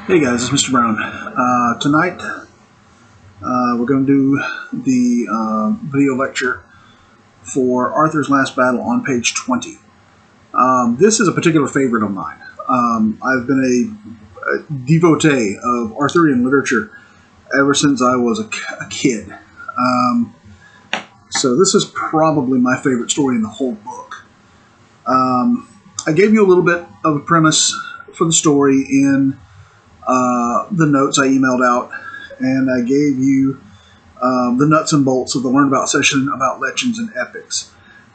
Hey guys, it's Mr. Brown. Tonight we're going to do the video lecture for Arthur's Last Battle on page 20. This is a particular favorite of mine. I've been a devotee of Arthurian literature ever since I was a kid. So this is probably my favorite story in the whole book. I gave you a little bit of a premise for the story in the notes I emailed out, and I gave you the nuts and bolts of the Learn About session about legends and epics.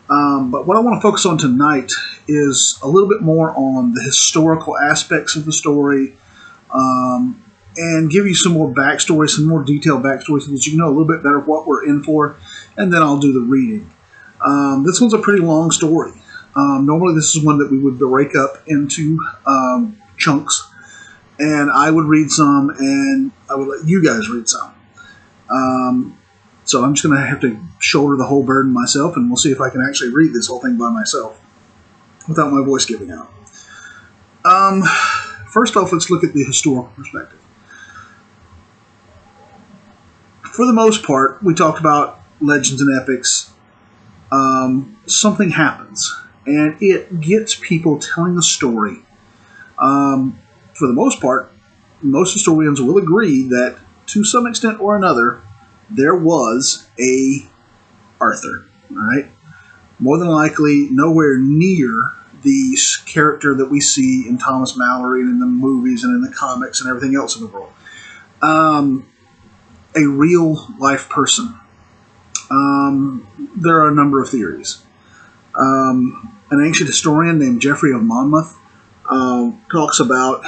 But what I want to focus on tonight is a little bit more on the historical aspects of the story, and give you some more backstory, some more detailed backstory, so that you know a little bit better what we're in for, and then I'll do the reading. This one's a pretty long story. Normally this is one that we would break up into chunks, and I would read some, and I would let you guys read some. So I'm just going to have to shoulder the whole burden myself, and we'll see if I can actually read this whole thing by myself without my voice giving out. First off, let's look at the historical perspective. For the most part, we talked about legends and epics. Something happens, and it gets people telling a story. For the most part, most historians will agree that to some extent or another, there was a Arthur, right? More than likely, nowhere near the character that we see in Thomas Mallory and in the movies and in the comics and everything else in the world. A real life person. There are a number of theories. An ancient historian named Geoffrey of Monmouth talks about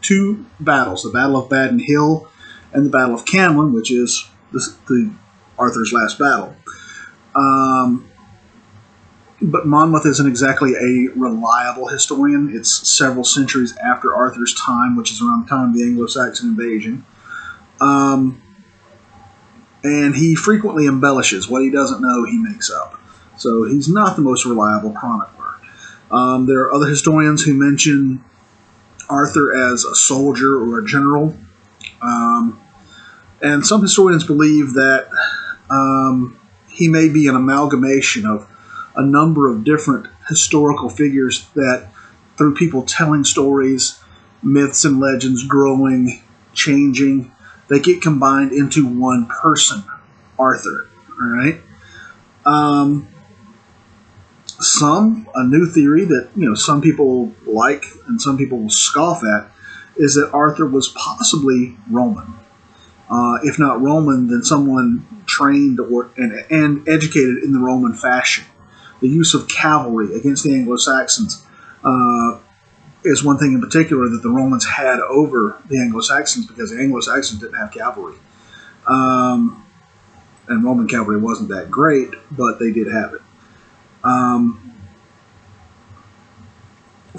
two battles, the Battle of Badon Hill and the Battle of Camlan, which is the Arthur's last battle. But Monmouth isn't exactly a reliable historian. It's several centuries after Arthur's time, which is around the time of the Anglo-Saxon invasion. And he frequently embellishes. What he doesn't know, he makes up. So he's not the most reliable chronicler. There are other historians who mention Arthur as a soldier or a general. And some historians believe that he may be an amalgamation of a number of different historical figures that, through people telling stories, myths and legends growing, changing, they get combined into one person, Arthur. All right. A new theory that some people like and some people will scoff at is that Arthur was possibly Roman. If not Roman, then someone trained and educated in the Roman fashion. The use of cavalry against the Anglo-Saxons is one thing in particular that the Romans had over the Anglo-Saxons, because the Anglo-Saxons didn't have cavalry. And Roman cavalry wasn't that great, but they did have it.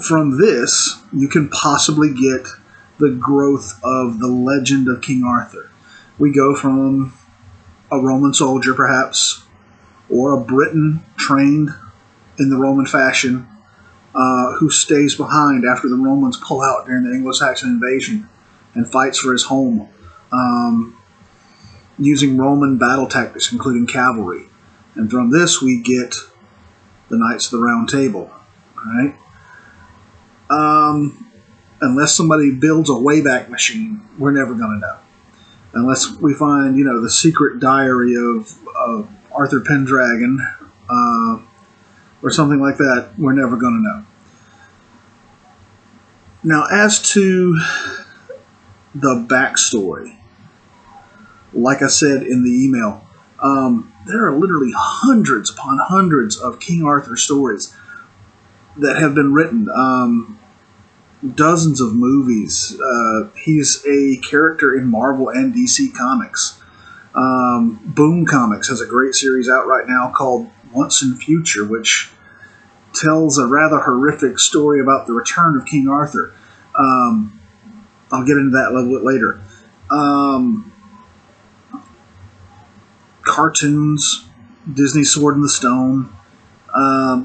From this, you can possibly get the growth of the legend of King Arthur. We go from a Roman soldier, perhaps, or a Briton trained in the Roman fashion, who stays behind after the Romans pull out during the Anglo-Saxon invasion and fights for his home, using Roman battle tactics, including cavalry. And from this, we get the Knights of the Round Table, right? Unless somebody builds a Wayback Machine, we're never going to know. Unless we find, the secret diary of Arthur Pendragon, or something like that, we're never going to know. Now, as to the backstory, like I said in the email, there are literally hundreds upon hundreds of King Arthur stories that have been written. Dozens of movies. He's a character in Marvel and DC Comics. Boom Comics has a great series out right now called Once and Future, which tells a rather horrific story about the return of King Arthur. I'll get into that a little bit later. Cartoons, Disney Sword in the Stone,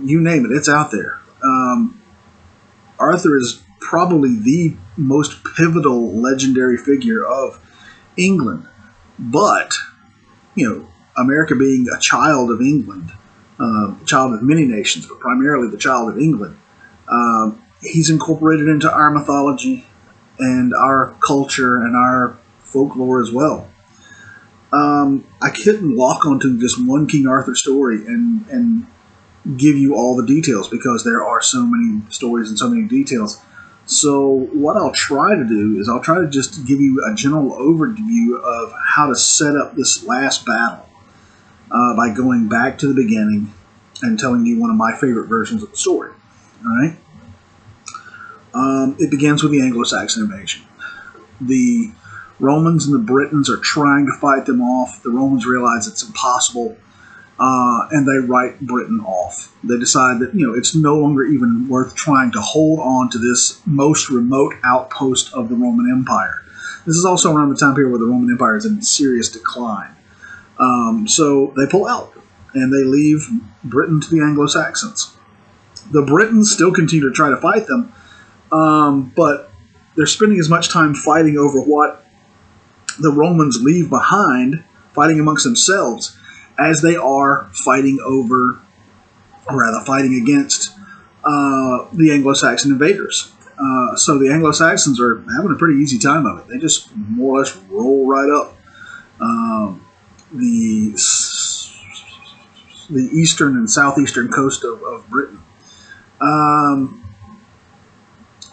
you name it, it's out there. Arthur is probably the most pivotal legendary figure of England. But, America being a child of England, child of many nations, but primarily the child of England, he's incorporated into our mythology and our culture and our folklore as well. I couldn't walk onto just one King Arthur story and give you all the details because there are so many stories and so many details. So what I'll try to do is I'll try to just give you a general overview of how to set up this last battle by going back to the beginning and telling you one of my favorite versions of the story. All right. It begins with the Anglo-Saxon invasion. The Romans and the Britons are trying to fight them off. The Romans realize it's impossible, and they write Britain off. They decide that it's no longer even worth trying to hold on to this most remote outpost of the Roman Empire. This is also around the time period where the Roman Empire is in serious decline. So they pull out, and they leave Britain to the Anglo-Saxons. The Britons still continue to try to fight them, but they're spending as much time fighting over what the Romans leave behind, fighting amongst themselves, as they are fighting against the Anglo-Saxon invaders. So the Anglo-Saxons are having a pretty easy time of it. They just more or less roll right up the eastern and southeastern coast of Britain.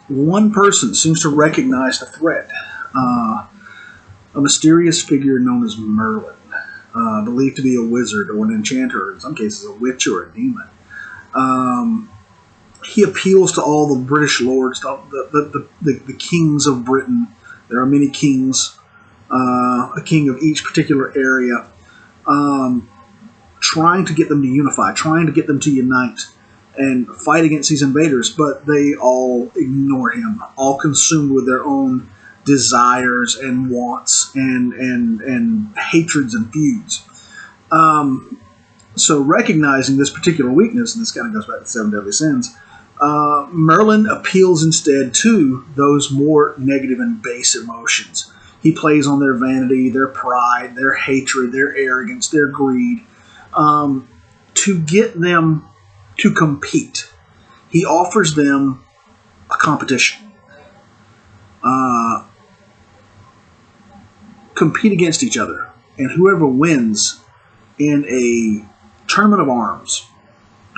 One person seems to recognize the threat. A mysterious figure known as Merlin, believed to be a wizard or an enchanter, or in some cases a witch or a demon. He appeals to all the British lords, the kings of Britain. There are many kings, a king of each particular area, trying to get them to unify, trying to get them to unite and fight against these invaders, but they all ignore him, all consumed with their own desires and wants and hatreds and feuds. So recognizing this particular weakness, and this kind of goes back to the Seven Deadly Sins, Merlin appeals instead to those more negative and base emotions. He plays on their vanity, their pride, their hatred, their arrogance, their greed, to get them to compete. He offers them a competition. Compete against each other, and whoever wins in a tournament of arms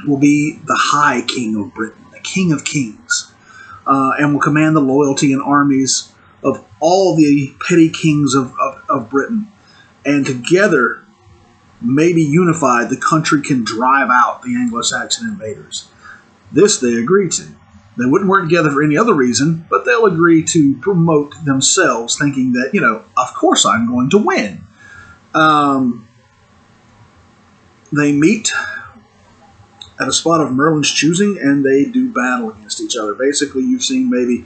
will be the High King of Britain, the King of Kings, and will command the loyalty and armies of all the petty kings of Britain. And together, maybe unified, the country can drive out the Anglo-Saxon invaders. This they agree to. They wouldn't work together for any other reason, but they'll agree to promote themselves, thinking that, of course I'm going to win. They meet at a spot of Merlin's choosing, and they do battle against each other. Basically, you've seen maybe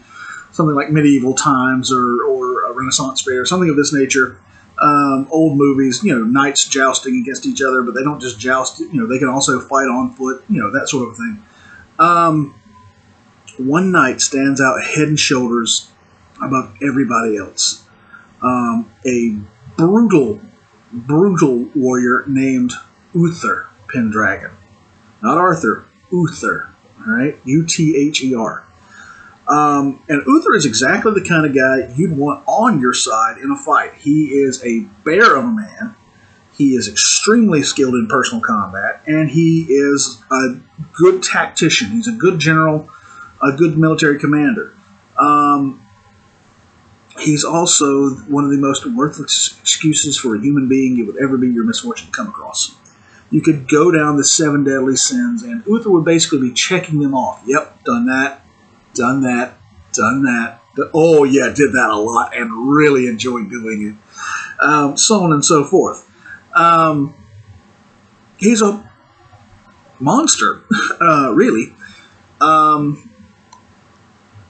something like Medieval Times or a Renaissance fair, something of this nature. Old movies, knights jousting against each other, but they don't just joust, they can also fight on foot, that sort of thing. One knight stands out head and shoulders above everybody else. A brutal warrior named Uther Pendragon. Not Arthur, Uther. All right? Uther. And Uther is exactly the kind of guy you'd want on your side in a fight. He is a bear of a man. He is extremely skilled in personal combat, and he is a good tactician. He's a good general, a good military commander. He's also one of the most worthless excuses for a human being it would ever be your misfortune to come across. You could go down the 7 deadly sins, and Uther would basically be checking them off. Yep, done that, done that, done that. Oh, yeah, did that a lot and really enjoyed doing it. So on and so forth. He's a monster, really.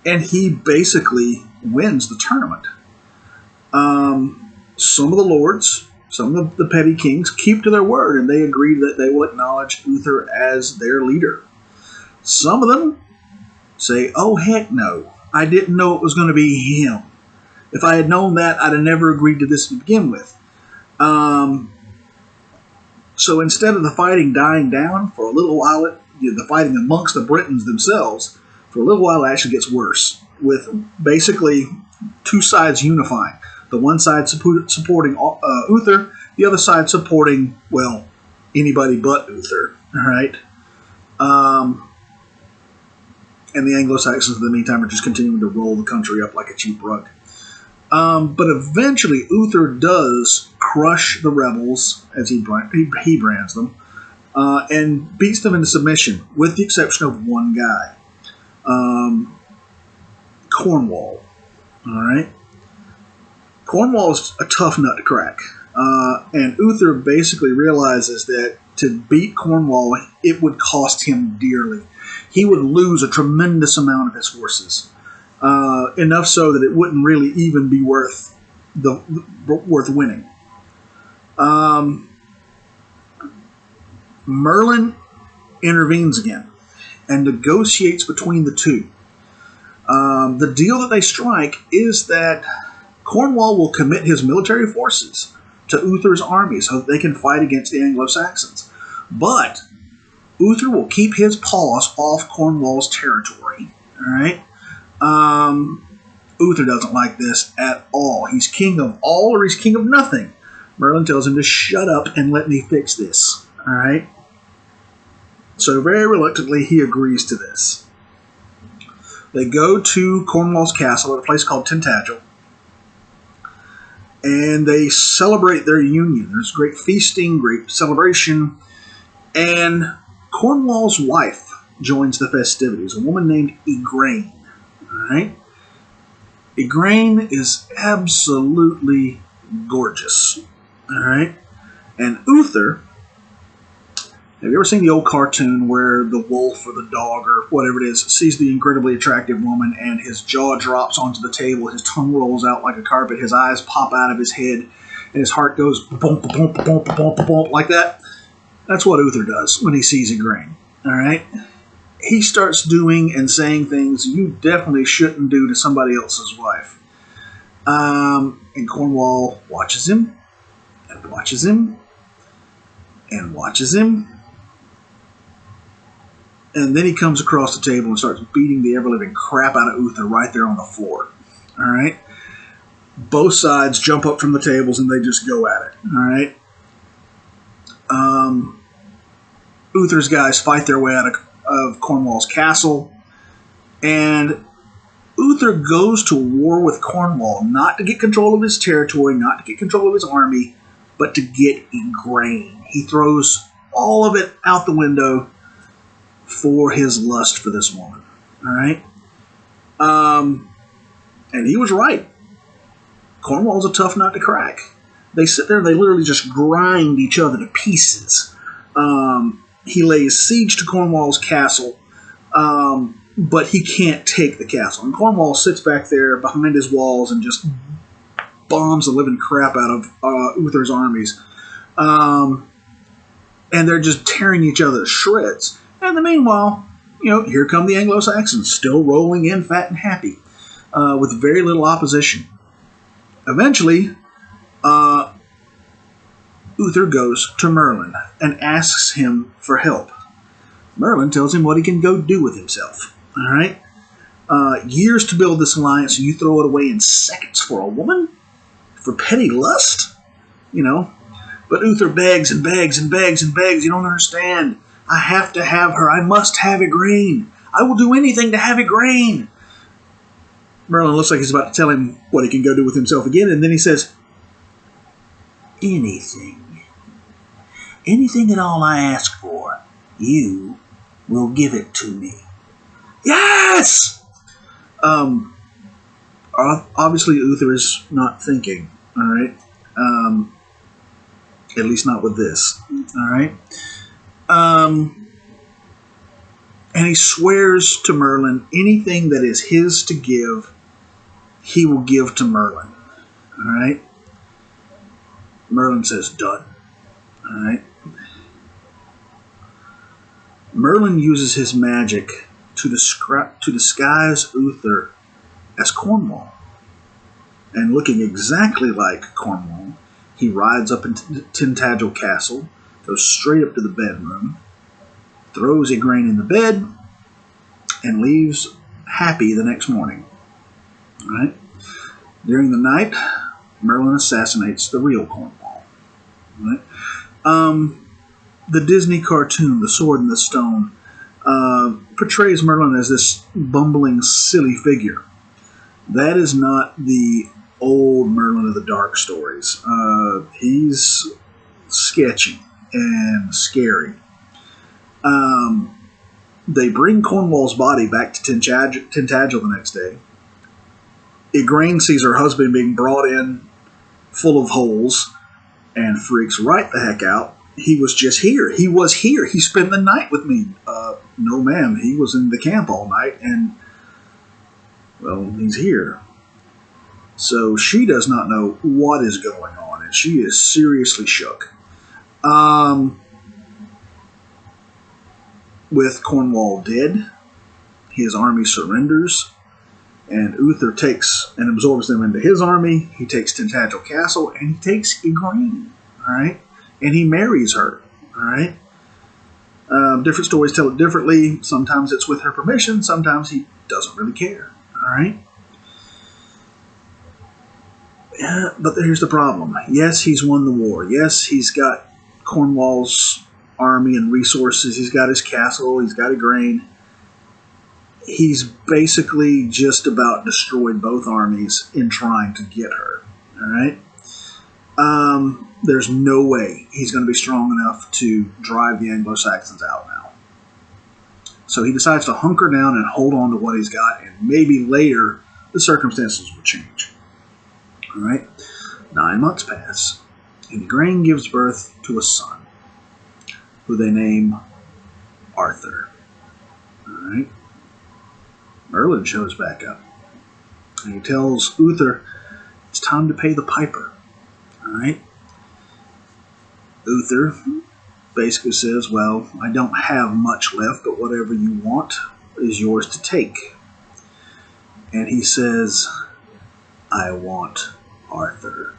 And he basically wins the tournament. Some of the lords, some of the petty kings keep to their word, and they agree that they will acknowledge Uther as their leader. Some of them say, oh, heck no. I didn't know it was going to be him. If I had known that, I'd have never agreed to this to begin with. Um, so instead of the fighting dying down for a little while, the fighting amongst the Britons themselves, for a little while, it actually gets worse, with basically two sides unifying. The one side supporting Uther, the other side supporting, well, anybody but Uther. All right. And the Anglo-Saxons, in the meantime, are just continuing to roll the country up like a cheap rug. But eventually, Uther does crush the rebels, as he brands them, and beats them into submission, with the exception of one guy, Cornwall. All right, Cornwall is a tough nut to crack, and Uther basically realizes that to beat Cornwall, it would cost him dearly. He would lose a tremendous amount of his forces. Enough so that it wouldn't really even be worth winning. Merlin intervenes again and negotiates between the two. The deal that they strike is that Cornwall will commit his military forces to Uther's army so that they can fight against the Anglo-Saxons. But Uther will keep his paws off Cornwall's territory. All right. Uther doesn't like this at all. He's king of all or he's king of nothing. Merlin tells him to shut up and let me fix this. All right. So very reluctantly, he agrees to this. They go to Cornwall's castle at a place called Tintagel, and they celebrate their union. There's great feasting, great celebration, and Cornwall's wife joins the festivities, a woman named Igraine. All right? Igraine is absolutely gorgeous. All right? And Uther, have you ever seen the old cartoon where the wolf or the dog or whatever it is sees the incredibly attractive woman and his jaw drops onto the table, his tongue rolls out like a carpet, his eyes pop out of his head, and his heart goes bump, bump, bump, bump, bump, like that? That's what Uther does when he sees Igraine. All right? He starts doing and saying things you definitely shouldn't do to somebody else's wife. And Cornwall watches him, and watches him, and watches him. And then he comes across the table and starts beating the ever-living crap out of Uther right there on the floor. All right? Both sides jump up from the tables and they just go at it. All right? Uther's guys fight their way out of Cornwall's castle. And Uther goes to war with Cornwall, not to get control of his territory, not to get control of his army, but to get Igraine. He throws all of it out the window for his lust for this woman. All right? And he was right. Cornwall's a tough nut to crack. They sit there and they literally just grind each other to pieces. He lays siege to Cornwall's castle, but he can't take the castle. And Cornwall sits back there behind his walls and just bombs the living crap out of Uther's armies. And they're just tearing each other to shreds. And in the meanwhile, here come the Anglo-Saxons, still rolling in fat and happy, with very little opposition. Eventually, Uther goes to Merlin and asks him for help. Merlin tells him what he can go do with himself. All right? Years to build this alliance, and you throw it away in seconds for a woman? For petty lust? But Uther begs and begs and begs and begs. You don't understand. I have to have her. I must have Igraine. I will do anything to have Igraine. Merlin looks like he's about to tell him what he can go do with himself again, and then he says, anything. Anything at all I ask for, you will give it to me. Yes! Obviously Uther is not thinking, all right? At least not with this, all right? And he swears to Merlin anything that is his to give, he will give to Merlin. All right? Merlin says, done. All right? Merlin uses his magic to disguise Uther as Cornwall. And looking exactly like Cornwall, he rides up into Tintagel Castle, goes straight up to the bedroom, throws Igraine in the bed, and leaves happy the next morning. All right? During the night, Merlin assassinates the real Cornwall. All right? The Disney cartoon, The Sword in the Stone, portrays Merlin as this bumbling, silly figure. That is not the old Merlin of the Dark stories. He's sketchy and scary. They bring Cornwall's body back to Tintagel the next day. Igraine sees her husband being brought in full of holes and freaks right the heck out. He was just here. He was here. He spent the night with me. No, ma'am. He was in the camp all night, and, well, he's here. So she does not know what is going on, and she is seriously shook. With Cornwall dead, his army surrenders, and Uther takes and absorbs them into his army. He takes Tintagel Castle, and he takes Igraine. All right, and he marries her. All right. Different stories tell it differently. Sometimes it's with her permission. Sometimes he doesn't really care. All right. Yeah, but here's the problem. Yes, he's won the war. Yes, he's got Cornwall's army and resources. He's got his castle. He's got Igraine. He's basically just about destroyed both armies in trying to get her. All right. There's no way he's going to be strong enough to drive the Anglo-Saxons out now. So he decides to hunker down and hold on to what he's got, and maybe later the circumstances will change. All right. 9 months pass, and Igraine gives birth to a son, who they name Arthur. All right. Merlin shows back up, and he tells Uther it's time to pay the piper. All right. Uther basically says, well, I don't have much left, but whatever you want is yours to take. And he says, I want Arthur.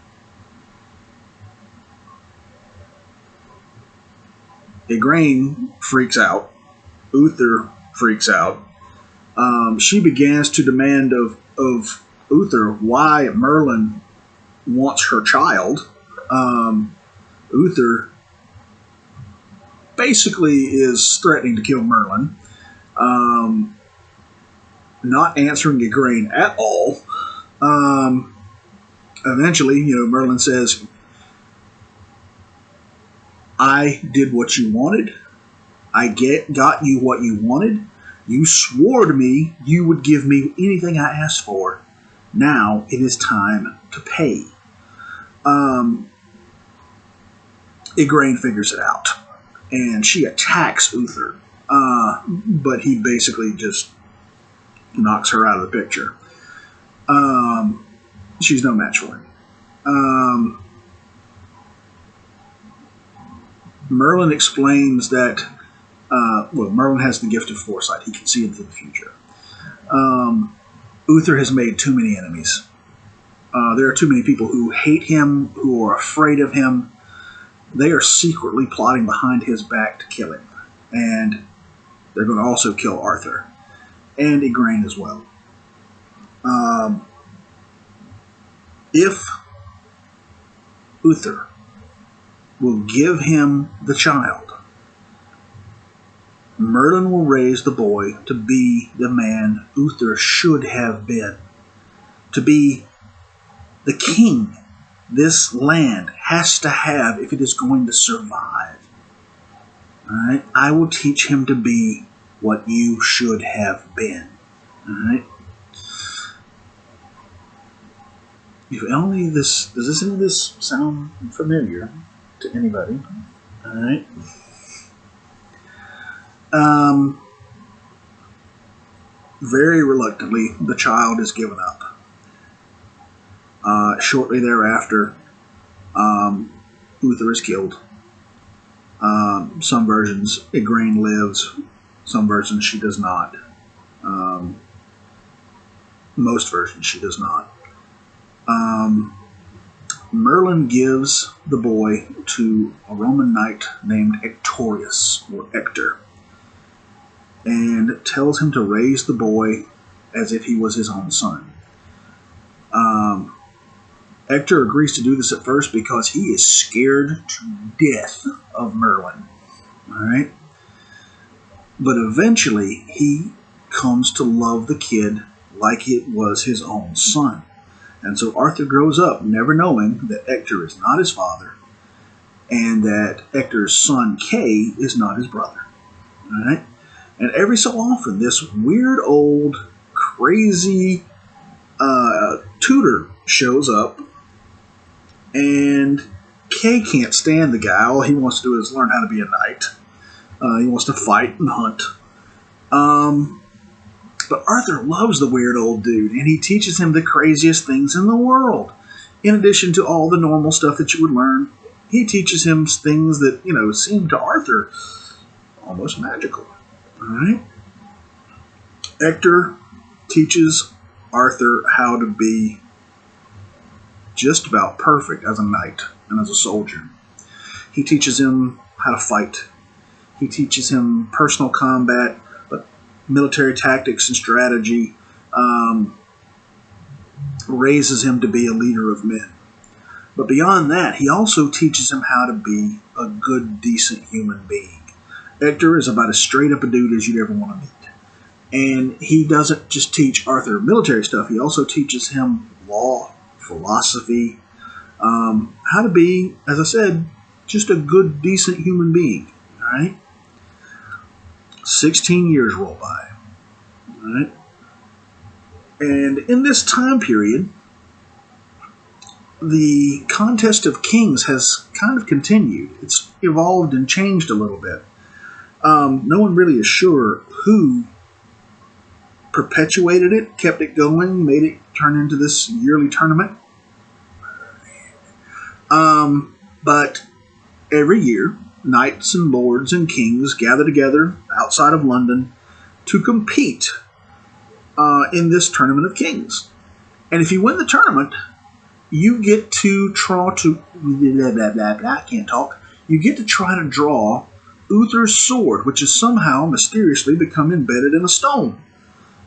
Igraine freaks out. Uther freaks out. She begins to demand of Uther why Merlin wants her child. Uther basically is threatening to kill Merlin, not answering Igraine at all. Eventually, Merlin says, I did what you wanted. I got you what you wanted. You swore to me you would give me anything I asked for. Now it is time to pay. Igraine figures it out, and she attacks Uther, but he basically just knocks her out of the picture. She's no match for him. Merlin explains that, Merlin has the gift of foresight. He can see into the future. Uther has made too many enemies. There are too many people who hate him, who are afraid of him. They are secretly plotting behind his back to kill him. And they're going to also kill Arthur. And Igraine as well. If Uther will give him the child, Merlin will raise the boy to be the man Uther should have been. To be the king this land has to have if it is going to survive. All right? I will teach him to be what you should have been. All right? If only this... Does any of this sound familiar to anybody? All right? Very reluctantly, the child is given up. Shortly thereafter, Uther is killed. Some versions, Igraine lives. Some versions, she does not. Most versions she does not. Merlin gives the boy to a Roman knight named Ectorius, or Ector, and tells him to raise the boy as if he was his own son. Ector agrees to do this at first because he is scared to death of Merlin. All right? But eventually, he comes to love the kid like it was his own son. And so Arthur grows up never knowing that Ector is not his father and that Ector's son Kay is not his brother. All right? And every so often, this weird old, crazy tutor shows up, and Kay can't stand the guy. All he wants to do is learn how to be a knight. He wants to fight and hunt. But Arthur loves the weird old dude, and he teaches him the craziest things in the world. In addition to all the normal stuff that you would learn, he teaches him things that, seem to Arthur almost magical. All right? Ector teaches Arthur how to be just about perfect as a knight and as a soldier. He teaches him how to fight. He teaches him personal combat, but military tactics and strategy, raises him to be a leader of men. But beyond that, he also teaches him how to be a good, decent human being. Ector is about as straight up a dude as you'd ever want to meet. And he doesn't just teach Arthur military stuff, he also teaches him law, philosophy, how to be, as I said, just a good, decent human being. All right? 16 years roll by. All right? And in this time period, the contest of kings has kind of continued. It's evolved and changed a little bit. No one really is sure who perpetuated it, kept it going, made it turn into this yearly tournament. But every year, knights and lords and kings gather together outside of London to compete in this tournament of kings. And if you win the tournament, you get to try to I can't talk. You get to try to draw Uther's sword, which has somehow mysteriously become embedded in a stone.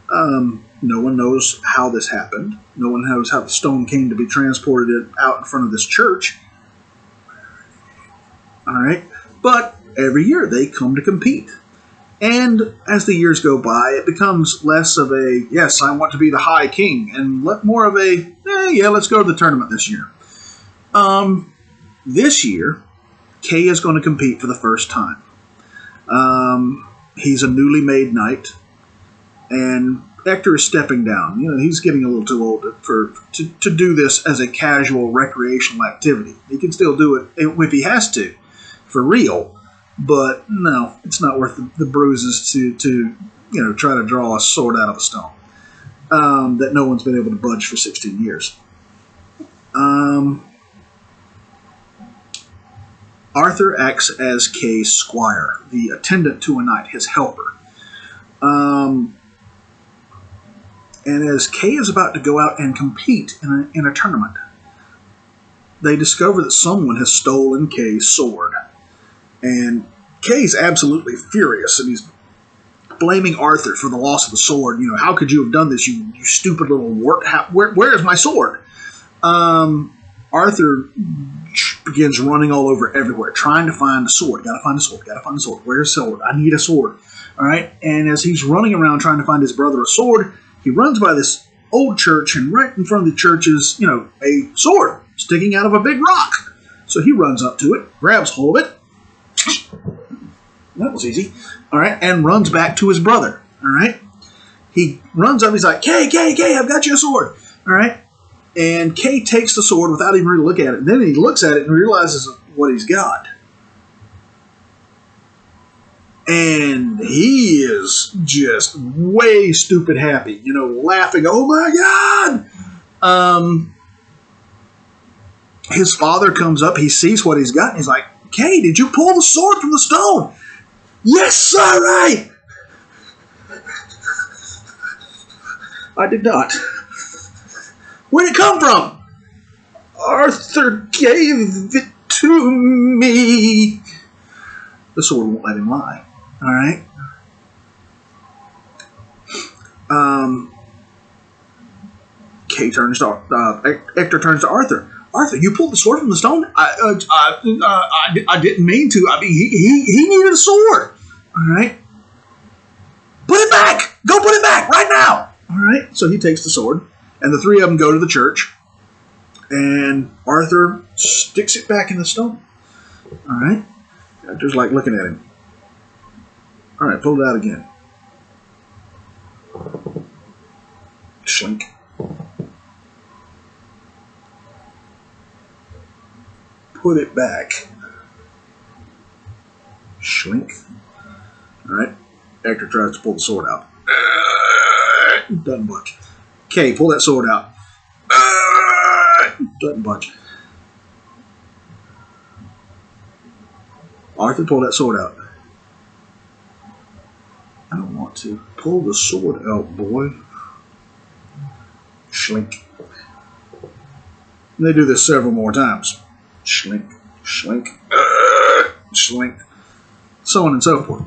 No one knows how this happened. No one knows how the stone came to be transported out in front of this church. All right, but every year they come to compete. And as the years go by, it becomes less of a, yes, I want to be the High King, and more of a, yeah, let's go to the tournament this year. This year, Kay is going to compete for the first time. He's a newly made knight, and Ector is stepping down. He's getting a little too old to do this as a casual recreational activity. He can still do it if he has to, for real. But no, it's not worth the bruises to try to draw a sword out of a stone that no one's been able to budge for 16 years. Arthur acts as Kay's squire, the attendant to a knight, his helper. And as Kay is about to go out and compete in a tournament, they discover that someone has stolen Kay's sword. And Kay's absolutely furious, and he's blaming Arthur for the loss of the sword. How could you have done this, you stupid little wart? Where is my sword? Arthur begins running all over everywhere, trying to find a sword. Gotta find a sword. Where's the sword? I need a sword. All right? And as he's running around trying to find his brother a sword, he runs by this old church, and right in front of the church is, a sword sticking out of a big rock. So he runs up to it, grabs hold of it. That was easy. All right, and runs back to his brother. All right? He runs up, he's like, Kay, I've got you a sword. All right? And Kay takes the sword without even really looking at it. And then he looks at it and realizes what he's got. And he is just way stupid happy, laughing, oh my God! His father comes up, he sees what he's got, and he's like, Kay, did you pull the sword from the stone? Yes, sir, I did not. Where'd it come from? Arthur gave it to me. The sword won't let him lie. All right. Kay turns to Ector turns to Arthur. Arthur, you pulled the sword from the stone. I didn't mean to. I mean, he needed a sword. All right. Put it back. Go put it back right now. All right. So he takes the sword, and the three of them go to the church, and Arthur sticks it back in the stone. All right. Ector's like looking at him. All right, pull it out again. Slink. Put it back. Slink. All right. Ector tries to pull the sword out. Doesn't budge. Kay, pull that sword out. Doesn't budge. Arthur, pull that sword out. I don't want to. Pull the sword out, boy. Slink. And they do this several more times. Slink, slink, slink, so on and so forth.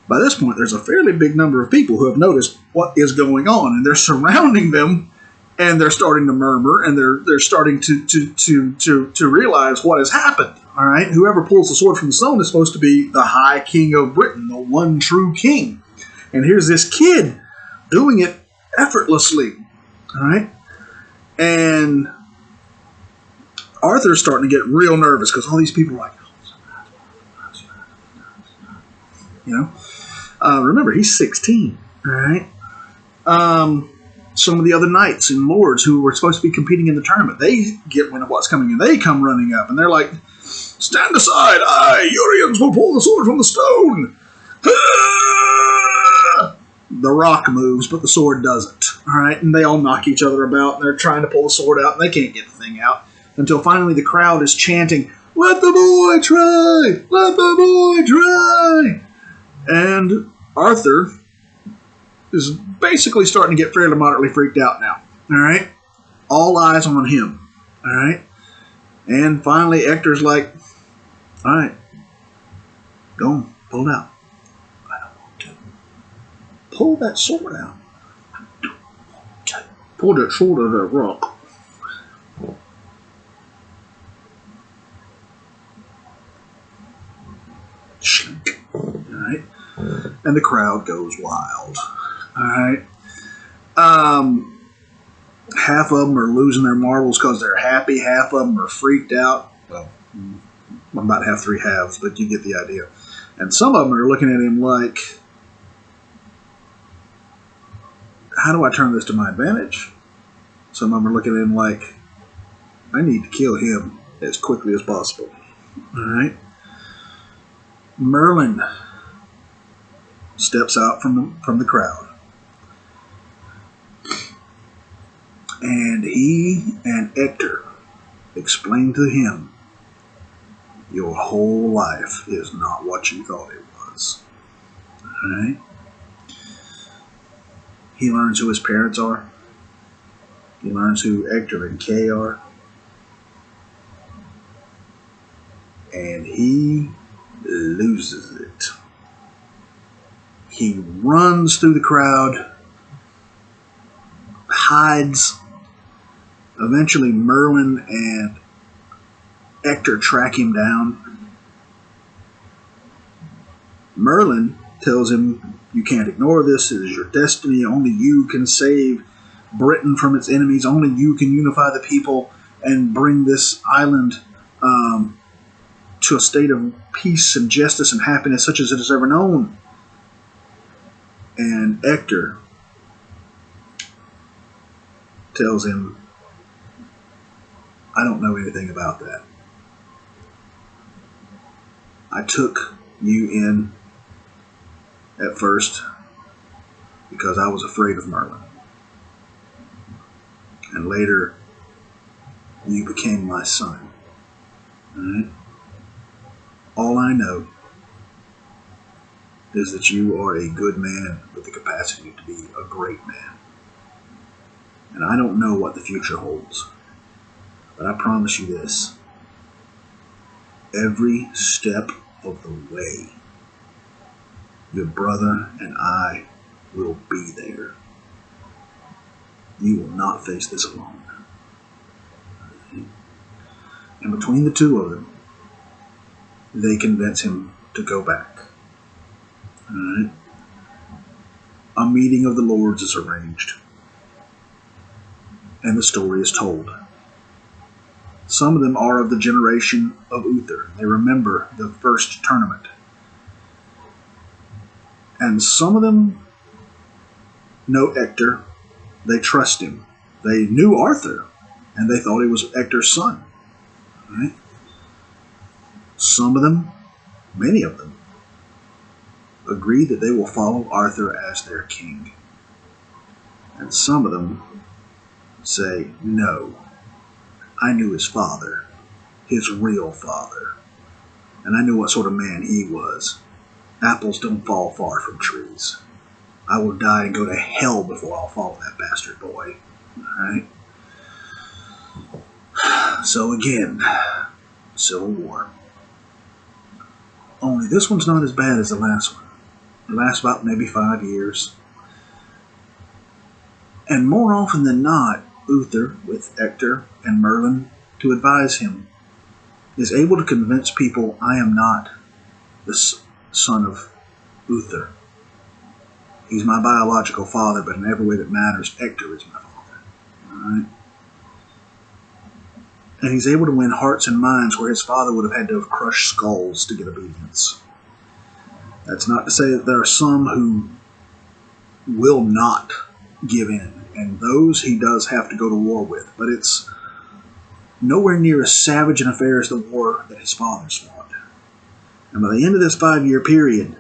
By this point, there's a fairly big number of people who have noticed what is going on, and they're surrounding them, and they're starting to murmur, and they're starting to realize what has happened. All right, whoever pulls the sword from the stone is supposed to be the High King of Britain, the one true king, and here's this kid doing it effortlessly. All right, and Arthur's starting to get real nervous because all these people are like, you know. Remember, he's 16. All right. Some of the other knights and lords who were supposed to be competing in the tournament, they get wind of what's coming, and they come running up, and they're like, "Stand aside! I, Urians, will pull the sword from the stone." The rock moves, but the sword doesn't. All right, and they all knock each other about, and they're trying to pull the sword out, and they can't get the thing out until finally the crowd is chanting, "Let the boy try! Let the boy try!" And Arthur is basically starting to get fairly moderately freaked out now. All right? All eyes on him. All right? And finally, Ector's like, "All right, go on, pull it out." "I don't want to." "Pull that sword out." "I don't want to." "Pull that sword out of that rock." Slink. All right? And the crowd goes wild. All right? Half of them are losing their marbles because they're happy. Half of them are freaked out. Well, I'm about half three halves, but you get the idea. And some of them are looking at him like, how do I turn this to my advantage? Some of them are looking at him like, I need to kill him as quickly as possible. All right? Merlin steps out from the crowd. And he and Ector explain to him, your whole life is not what you thought it was. Alright? He learns who his parents are. He learns who Ector and Kay are. And he loses it. He runs through the crowd, hides. Eventually, Merlin and Ector track him down. Merlin tells him, you can't ignore this. It is your destiny. Only you can save Britain from its enemies. Only you can unify the people and bring this island to a state of peace and justice and happiness such as it has ever known. And Ector tells him, I don't know anything about that. I took you in at first because I was afraid of Merlin. And later, you became my son. Alright? All I know is that you are a good man with the capacity to be a great man. And I don't know what the future holds. But I promise you this. Every step of the way, your brother and I will be there. You will not face this alone. And between the two of them, they convince him to go back. Alright? A meeting of the lords is arranged. And the story is told. Some of them are of the generation of Uther. They remember the first tournament. And some of them know Ector. They trust him. They knew Arthur, and they thought he was Ector's son. Right? Some of them, many of them, agree that they will follow Arthur as their king. And some of them say, no, I knew his father, his real father, and I knew what sort of man he was. Apples don't fall far from trees. I will die and go to hell before I'll follow that bastard boy. Alright? So again, Civil War. Only this one's not as bad as the last one. It lasts about maybe 5 years. And more often than not, Uther, with Ector and Merlin to advise him, is able to convince people, I am not the son of Uther. He's my biological father, but in every way that matters, Ector is my father. Alright? And he's able to win hearts and minds where his father would have had to have crushed skulls to get obedience. That's not to say that there are some who will not give in, and those he does have to go to war with, but it's nowhere near as savage an affair as the war that his fathers fought. And by the end of this 5-year period,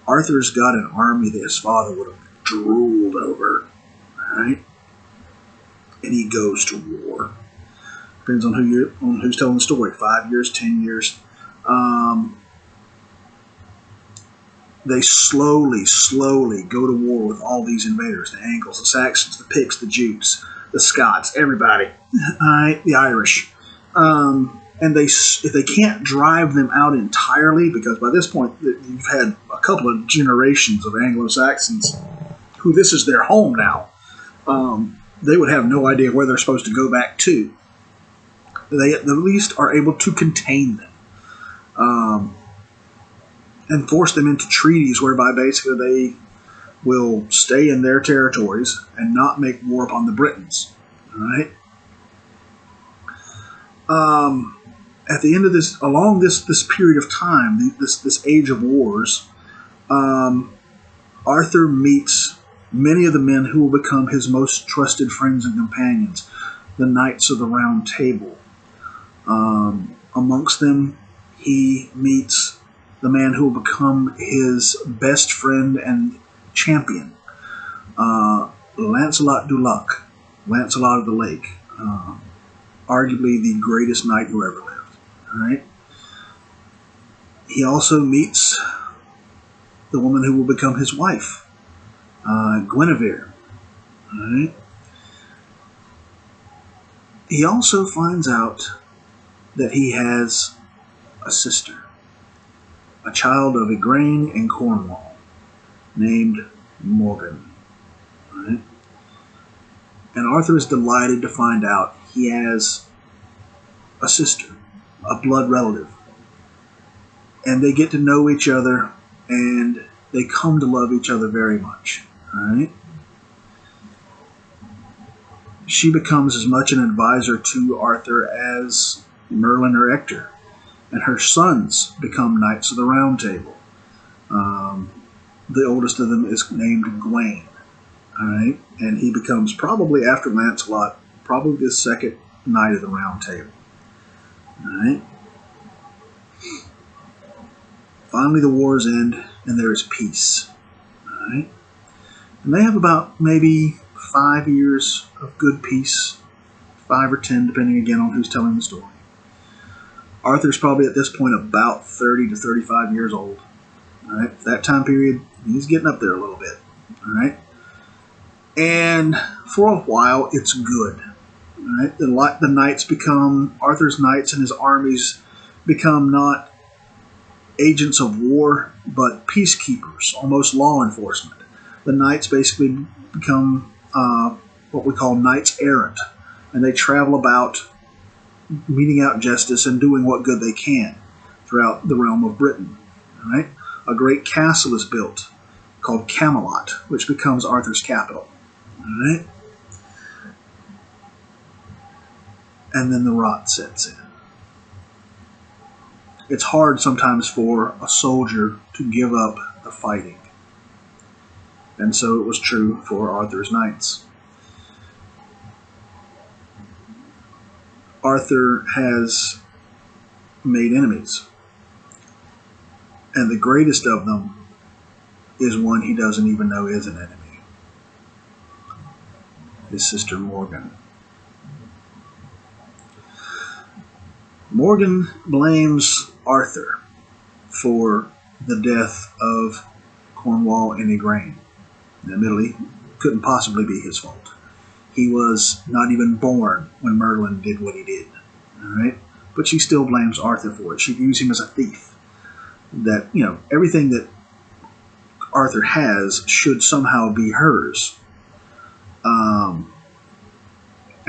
Arthur's got an army that his father would have drooled over, right? And he goes to war. Depends on who's telling the story. 5 years, 10 years. They slowly go to war with all these invaders: the Angles, the Saxons, the Picts, the Jutes, the Scots, everybody. The Irish. And if they can't drive them out entirely, because by this point you've had a couple of generations of Anglo-Saxons who this is their home now, they would have no idea where they're supposed to go back to. They at the least are able to contain them and force them into treaties whereby basically they will stay in their territories and not make war upon the Britons. All right. At the end of this, along this period of time, this age of wars, Arthur meets many of the men who will become his most trusted friends and companions, the Knights of the Round Table. Amongst them, he meets the man who will become his best friend and champion, Lancelot du Lac, Lancelot of the Lake, arguably the greatest knight who ever lived. All right. He also meets the woman who will become his wife, Guinevere. All right. He also finds out that he has a sister, a child of Igraine and Cornwall, named Morgan. All right. And Arthur is delighted to find out he has a sister, a blood relative. And they get to know each other, and they come to love each other very much. All right? She becomes as much an advisor to Arthur as Merlin or Ector. And her sons become Knights of the Round Table. The oldest of them is named Gawain. All right? And he becomes, probably after Lancelot, probably the second Knight of the Round Table. All right? Finally, the wars end, and there is peace. All right? And they have about maybe 5 years of good peace, 5 or 10, depending again on who's telling the story. Arthur's probably at this point about 30 to 35 years old. All right? That time period, he's getting up there a little bit. All right? And for a while, it's good. Right? The knights become, Arthur's knights and his armies become not agents of war, but peacekeepers, almost law enforcement. The knights basically become what we call knights errant, and they travel about meting out justice and doing what good they can throughout the realm of Britain. Right? A great castle is built called Camelot, which becomes Arthur's capital. Right? And then the rot sets in. It's hard sometimes for a soldier to give up the fighting. And so it was true for Arthur's knights. Arthur has made enemies. And the greatest of them is one he doesn't even know is an enemy. His sister Morgan. Morgan blames Arthur for the death of Cornwall and Igraine. Admittedly, couldn't possibly be his fault. He was not even born when Merlin did what he did. All right? But she still blames Arthur for it. She views him as a thief. That, everything that Arthur has should somehow be hers. And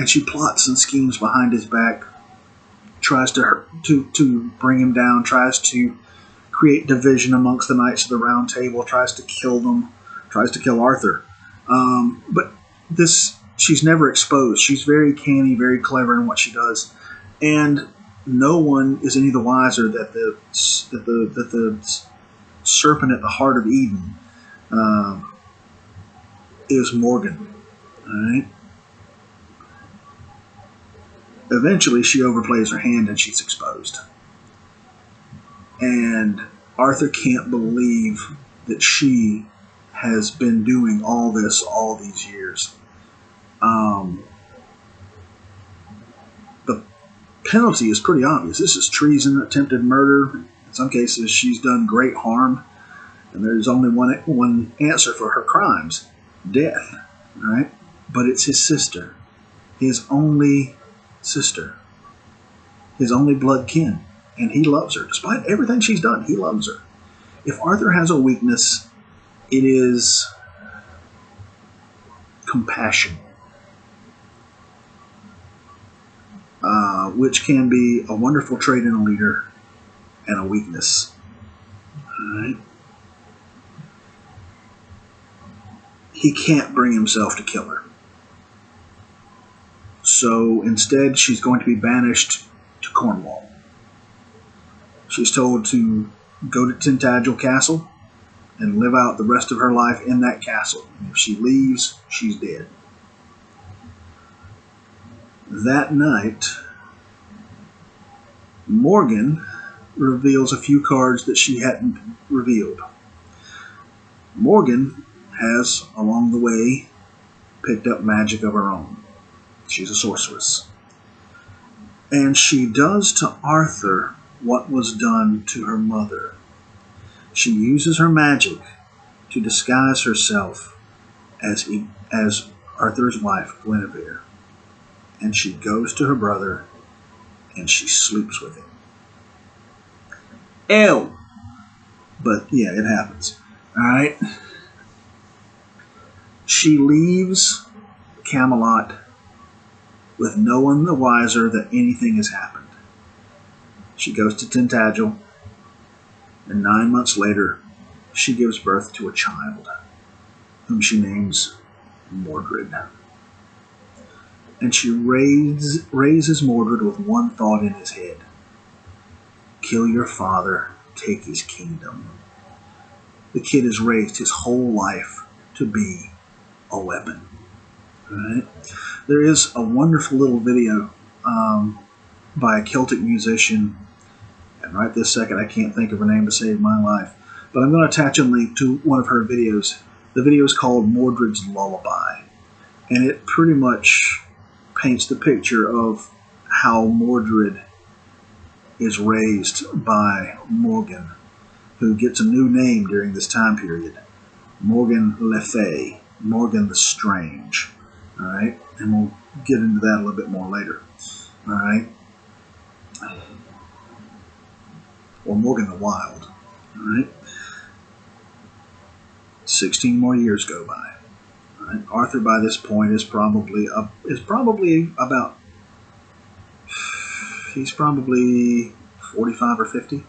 she plots and schemes behind his back, tries to bring him down, tries to create division amongst the Knights of the Round Table, tries to kill them, tries to kill Arthur. But she's never exposed. She's very canny, very clever in what she does, and no one is any the wiser that the serpent at the heart of Eden is Morgan. All right. Eventually, she overplays her hand and she's exposed. And Arthur can't believe that she has been doing all this all these years. The penalty is pretty obvious. This is treason, attempted murder. In some cases, she's done great harm. And there's only one answer for her crimes: death. Right? But it's his sister. His only sister. His only blood kin. And he loves her. Despite everything she's done, he loves her. If Arthur has a weakness, it is compassion. Which can be a wonderful trait in a leader and a weakness. Alright? He can't bring himself to kill her. So instead, she's going to be banished to Cornwall. She's told to go to Tintagel Castle and live out the rest of her life in that castle. And if she leaves, she's dead. That night, Morgan reveals a few cards that she hadn't revealed. Morgan has, along the way, picked up magic of her own. She's a sorceress. And she does to Arthur what was done to her mother. She uses her magic to disguise herself as Arthur's wife, Guinevere. And she goes to her brother and she sleeps with him. Ew! But yeah, it happens. Alright? She leaves Camelot with no one the wiser that anything has happened. She goes to Tintagel, and 9 months later, she gives birth to a child, whom she names Mordred. And she raises Mordred with one thought in his head: kill your father, take his kingdom. The kid is raised his whole life to be a weapon. Right? There is a wonderful little video by a Celtic musician, and right this second I can't think of her name to save my life, but I'm going to attach a link to one of her videos. The video is called Mordred's Lullaby, and it pretty much paints the picture of how Mordred is raised by Morgan, who gets a new name during this time period, Morgan Le Fay, Morgan the Strange. All right, and we'll get into that a little bit more later. All right, or Morgan the Wild. All right, 16 more years go by. All right, Arthur by this point is probably about he's probably 45 or 50,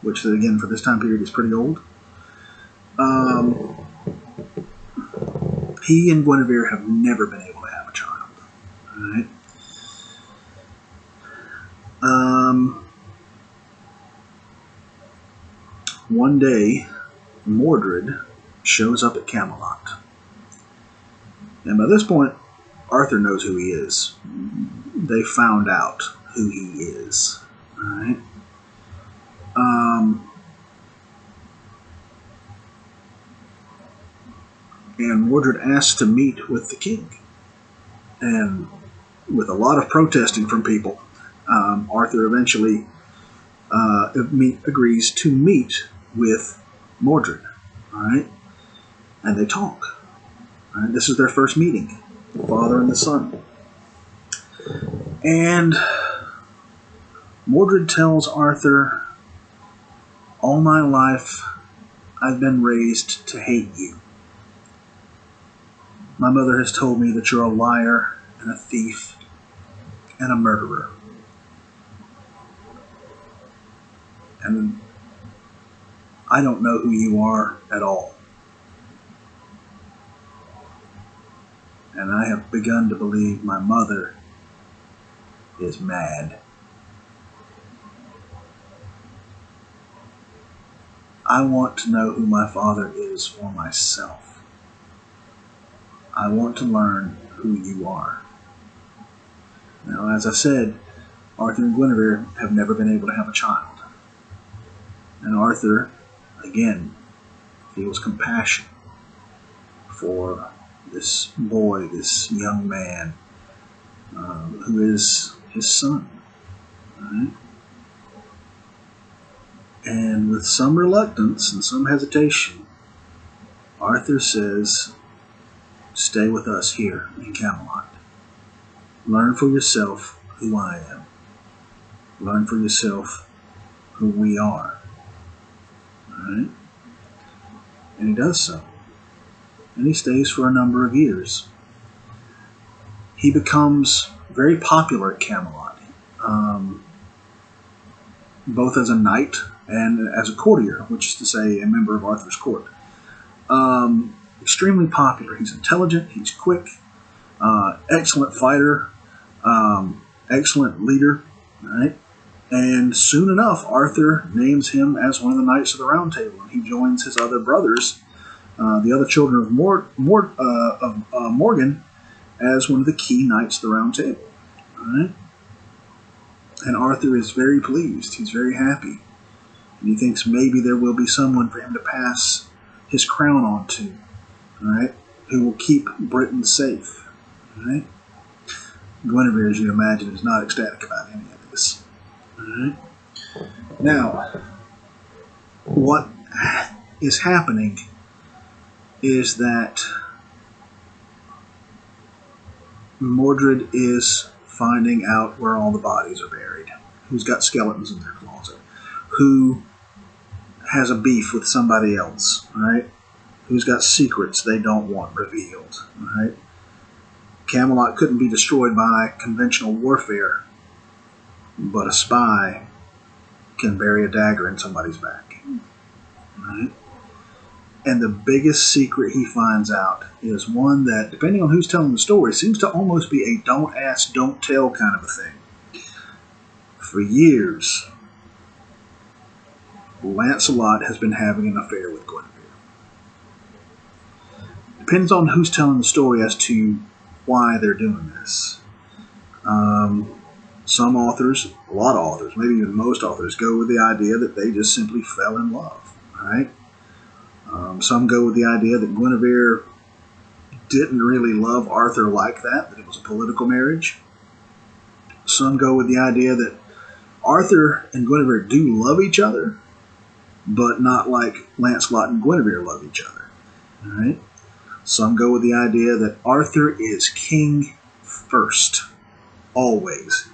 which again for this time period is pretty old. He and Guinevere have never been able to have a child. All right. One day, Mordred shows up at Camelot. And by this point, Arthur knows who he is. They found out who he is. All right. And Mordred asks to meet with the king. And with a lot of protesting from people, Arthur eventually agrees to meet with Mordred. All right, and they talk. All right, this is their first meeting, the father and the son. And Mordred tells Arthur, "All my life, I've been raised to hate you. My mother has told me that you're a liar and a thief and a murderer. And I don't know who you are at all. And I have begun to believe my mother is mad. I want to know who my father is for myself. I want to learn who you are." Now, as I said, Arthur and Guinevere have never been able to have a child. And Arthur, again, feels compassion for this boy, this young man, who is his son. Right? And with some reluctance and some hesitation, Arthur says, "Stay with us here in Camelot. Learn for yourself who I am. Learn for yourself who we are." Right? And he does so. And he stays for a number of years. He becomes very popular at Camelot, both as a knight and as a courtier, which is to say a member of Arthur's court. Extremely popular. He's intelligent, he's quick, excellent fighter, excellent leader, right? And soon enough, Arthur names him as one of the Knights of the Round Table, and he joins his other brothers, the other children of Morgan, as one of the key Knights of the Round Table. Right? And Arthur is very pleased. He's very happy. And he thinks maybe there will be someone for him to pass his crown on to, right? Who will keep Britain safe. Right? Guinevere, as you imagine, is not ecstatic about any of this. Right. Now, what is happening is that Mordred is finding out where all the bodies are buried, who's got skeletons in their closet, who has a beef with somebody else, right? Who's got secrets they don't want revealed, right? Camelot couldn't be destroyed by conventional warfare, but a spy can bury a dagger in somebody's back. Right? And the biggest secret he finds out is one that, depending on who's telling the story, seems to almost be a don't ask, don't tell kind of a thing. For years, Lancelot has been having an affair with Guinevere. Depends on who's telling the story as to why they're doing this. Some authors, a lot of authors, maybe even most authors, go with the idea that they just simply fell in love, right? Some go with the idea that Guinevere didn't really love Arthur like that it was a political marriage. Some go with the idea that Arthur and Guinevere do love each other, but not like Lancelot and Guinevere love each other, right? Some go with the idea that Arthur is king first, always,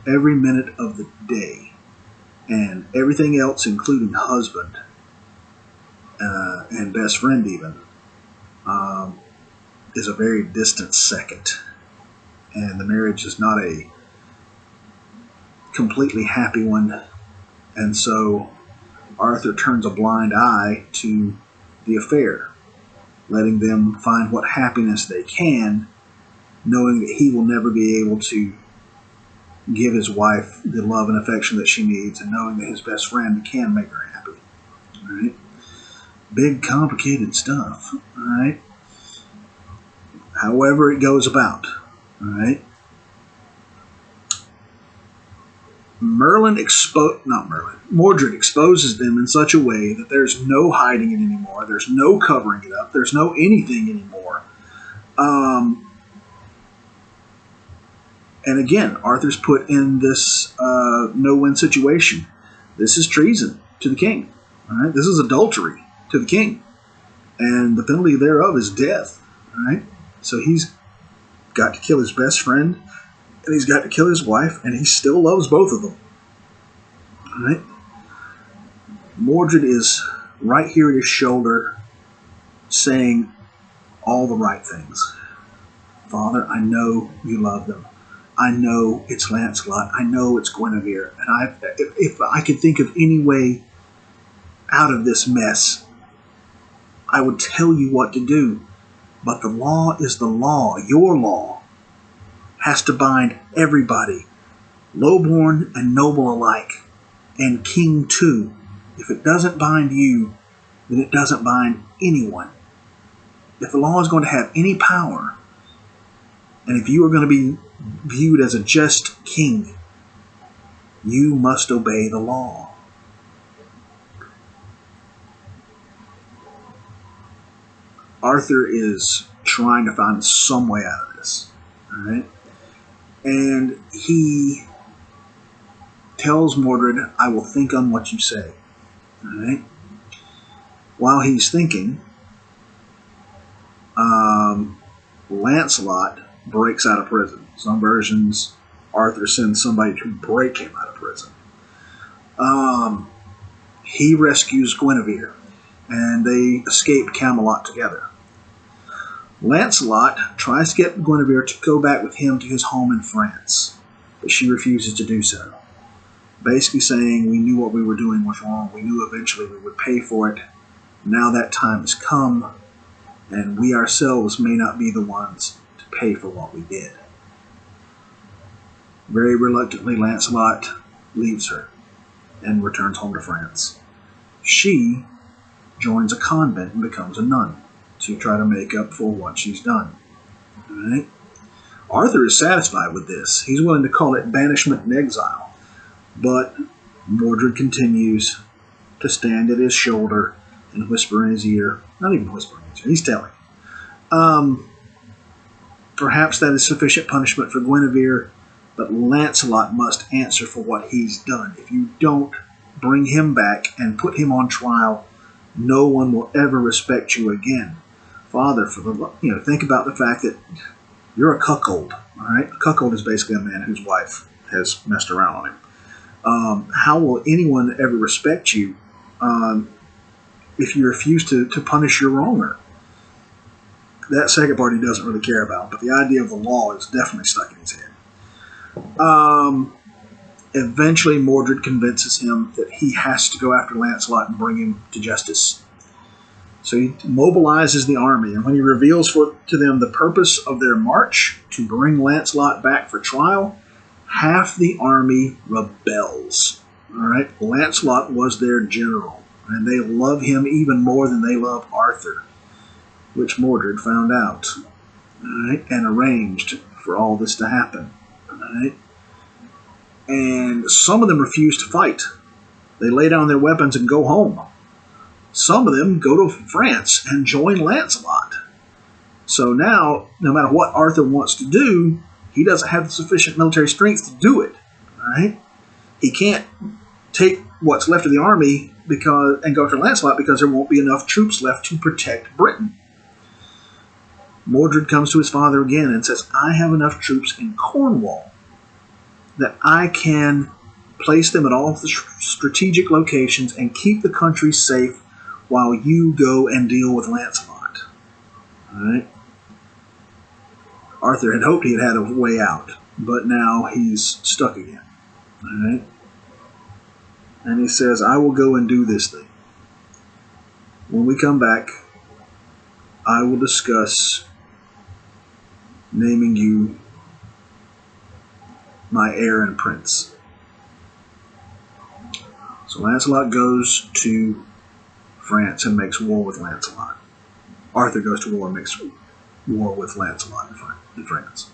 every minute of the day, and everything else, including husband and best friend even, um, is a very distant second. And the marriage is not a completely happy one. And so Arthur turns a blind eye to the affair, letting them find what happiness they can, knowing that he will never be able to give his wife the love and affection that she needs, and knowing that his best friend can make her happy. All right? Big, complicated stuff. All right? However it goes about. All right? Mordred exposes them in such a way that there's no hiding it anymore. There's no covering it up. There's no anything anymore. And again, Arthur's put in this no-win situation. This is treason to the king. All right? This is adultery to the king. And the penalty thereof is death. All right? So he's got to kill his best friend, and he's got to kill his wife, and he still loves both of them. All right? Mordred is right here at his shoulder saying all the right things. Father, I know you love them. I know it's Lancelot. I know it's Guinevere. And if I could think of any way out of this mess, I would tell you what to do. But the law is the law. Your law has to bind everybody, lowborn and noble alike, and king too. If it doesn't bind you, then it doesn't bind anyone. If the law is going to have any power, and if you are going to be viewed as a just king, you must obey the law. Arthur is trying to find some way out of this. All right? And he tells Mordred, I will think on what you say. All right? While he's thinking, Lancelot breaks out of prison. Some versions, Arthur sends somebody to break him out of prison. He rescues Guinevere, and they escape Camelot together. Lancelot tries to get Guinevere to go back with him to his home in France, but she refuses to do so. Basically saying, we knew what we were doing was wrong. We knew eventually we would pay for it. Now that time has come, and we ourselves may not be the ones to pay for what we did. Very reluctantly, Lancelot leaves her and returns home to France. She joins a convent and becomes a nun to try to make up for what she's done. All right? Arthur is satisfied with this. He's willing to call it banishment and exile. But Mordred continues to stand at his shoulder and whisper in his ear. Not even whisper in his ear. He's telling. Perhaps that is sufficient punishment for Guinevere, but Lancelot must answer for what he's done. If you don't bring him back and put him on trial, no one will ever respect you again. Father, think about the fact that you're a cuckold. All right, a cuckold is basically a man whose wife has messed around on him. How will anyone ever respect you if you refuse to punish your wronger? That second part he doesn't really care about, but the idea of the law is definitely stuck in his head. Eventually, Mordred convinces him that he has to go after Lancelot and bring him to justice. So he mobilizes the army, and when he reveals to them the purpose of their march, to bring Lancelot back for trial, half the army rebels. All right, Lancelot was their general, and they love him even more than they love Arthur, which Mordred found out, all right, and arranged for all this to happen. All right? And some of them refuse to fight. They lay down their weapons and go home. Some of them go to France and join Lancelot. So now, no matter what Arthur wants to do, he doesn't have the sufficient military strength to do it. All right? He can't take what's left of the army and go after Lancelot because there won't be enough troops left to protect Britain. Mordred comes to his father again and says, I have enough troops in Cornwall that I can place them at all the strategic locations and keep the country safe while you go and deal with Lancelot. All right. Arthur had hoped he had had a way out, but now he's stuck again. All right. And he says, I will go and do this thing. When we come back, I will discuss naming you my heir and prince. So Lancelot goes to France and makes war with Lancelot. Arthur goes to war and makes war with Lancelot in France.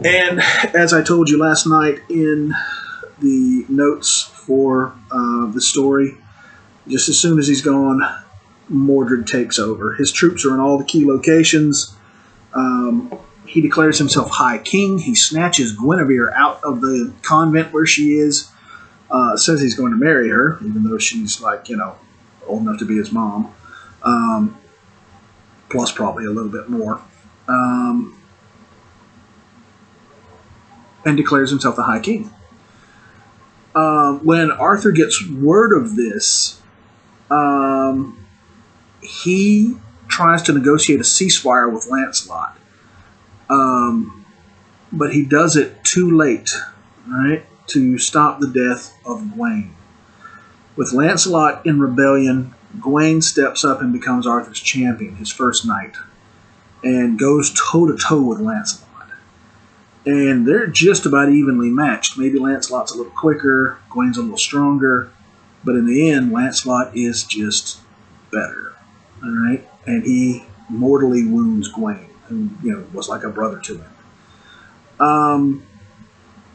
And as I told you last night in the notes for the story, just as soon as he's gone, Mordred takes over. His troops are in all the key locations. He declares himself High King. He snatches Guinevere out of the convent where she is. Says he's going to marry her, even though she's old enough to be his mom. Plus probably a little bit more. And declares himself the High King. When Arthur gets word of this, he tries to negotiate a ceasefire with Lancelot. But he does it too late, right, to stop the death of Gawain. With Lancelot in rebellion, Gawain steps up and becomes Arthur's champion, his first knight, and goes toe-to-toe with Lancelot. And they're just about evenly matched. Maybe Lancelot's a little quicker, Gawain's a little stronger, but in the end, Lancelot is just better. All right? And he mortally wounds Gawain, who was like a brother to him.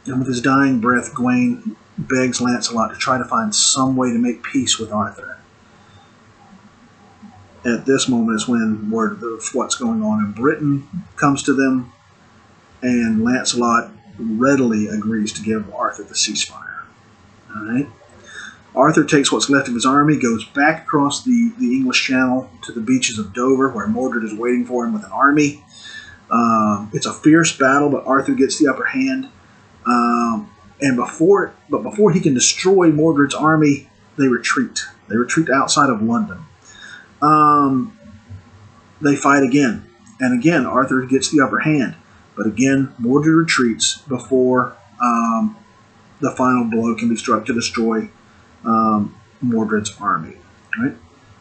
And with his dying breath, Gawain begs Lancelot to try to find some way to make peace with Arthur. At this moment is when word of what's going on in Britain comes to them, and Lancelot readily agrees to give Arthur the ceasefire. All right. Arthur takes what's left of his army, goes back across the English Channel to the beaches of Dover, where Mordred is waiting for him with an army. It's a fierce battle, but Arthur gets the upper hand. And before he can destroy Mordred's army, they retreat. They retreat outside of London. They fight again, and again Arthur gets the upper hand. But again, Mordred retreats before the final blow can be struck to destroy Mordred's army. Right?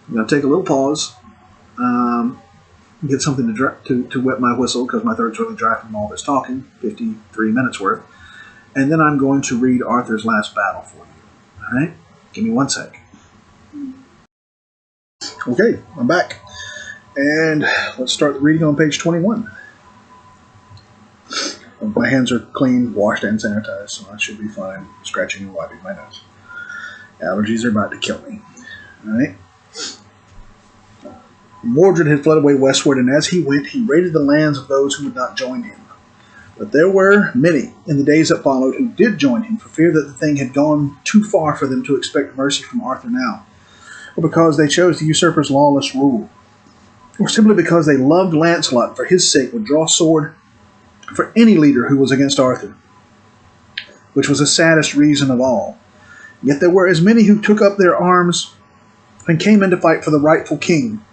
I'm going to take a little pause, get something to wet my whistle because my throat's really dry from all this talking, 53 minutes worth. And then I'm going to read Arthur's last battle for you. All right? Give me 1 sec. Okay, I'm back. And let's start the reading on page 21. My hands are clean, washed, and sanitized, so I should be fine scratching and wiping my nose. Allergies are about to kill me. All right? Mordred had fled away westward, and as he went, he raided the lands of those who would not join him. But there were many in the days that followed who did join him, for fear that the thing had gone too far for them to expect mercy from Arthur now, or because they chose the usurper's lawless rule, or simply because they loved Lancelot for his sake would draw sword for any leader who was against Arthur, which was the saddest reason of all. Yet there were as many who took up their arms and came in to fight for the rightful king.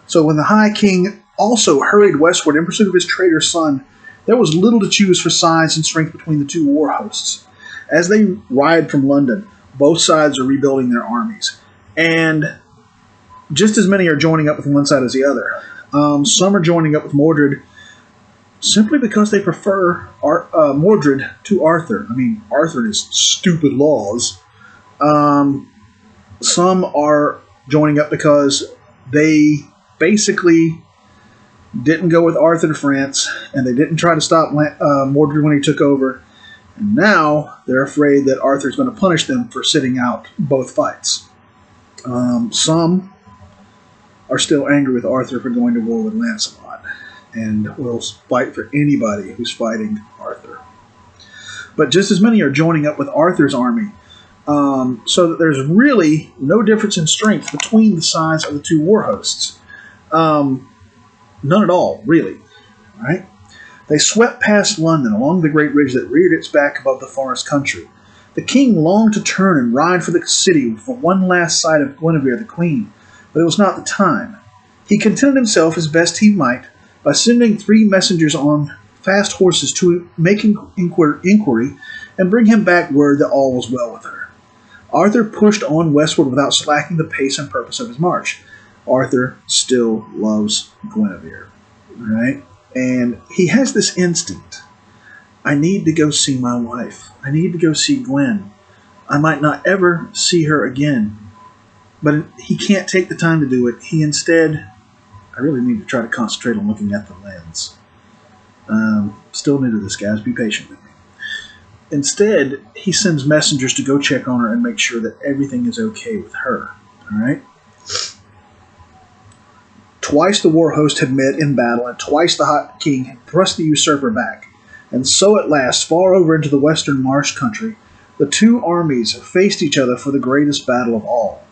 So when the High King also hurried westward in pursuit of his traitor son, there was little to choose for size and strength between the two war hosts. As they ride from London, both sides are rebuilding their armies, and just as many are joining up with one side as the other. Some are joining up with Mordred simply because they prefer Mordred to Arthur. I mean, Arthur and his stupid laws. Some are joining up because they basically didn't go with Arthur to France, and they didn't try to stop Mordred when he took over. And now they're afraid that Arthur's going to punish them for sitting out both fights. Some are still angry with Arthur for going to war with Lancelot, and will fight for anybody who's fighting Arthur. But just as many are joining up with Arthur's army, so that there's really no difference in strength between the sides of the two war hosts. None at all, really. Right? They swept past London along the great ridge that reared its back above the forest country. The king longed to turn and ride for the city for one last sight of Guinevere the queen, but it was not the time. He contented himself as best he might by sending 3 messengers on fast horses to make inquiry and bring him back word that all was well with her. Arthur pushed on westward without slacking the pace and purpose of his march. Arthur still loves Guinevere, right? And he has this instinct. I need to go see my wife. I need to go see Gwen. I might not ever see her again. But he can't take the time to do it. He instead, I really need to try to concentrate on looking at the lens. Still new to this, guys. Be patient with me. Instead, he sends messengers to go check on her and make sure that everything is okay with her. All right? Twice the war host had met in battle, and twice the hot king had thrust the usurper back. And so at last, far over into the western marsh country, the 2 armies faced each other for the greatest battle of all.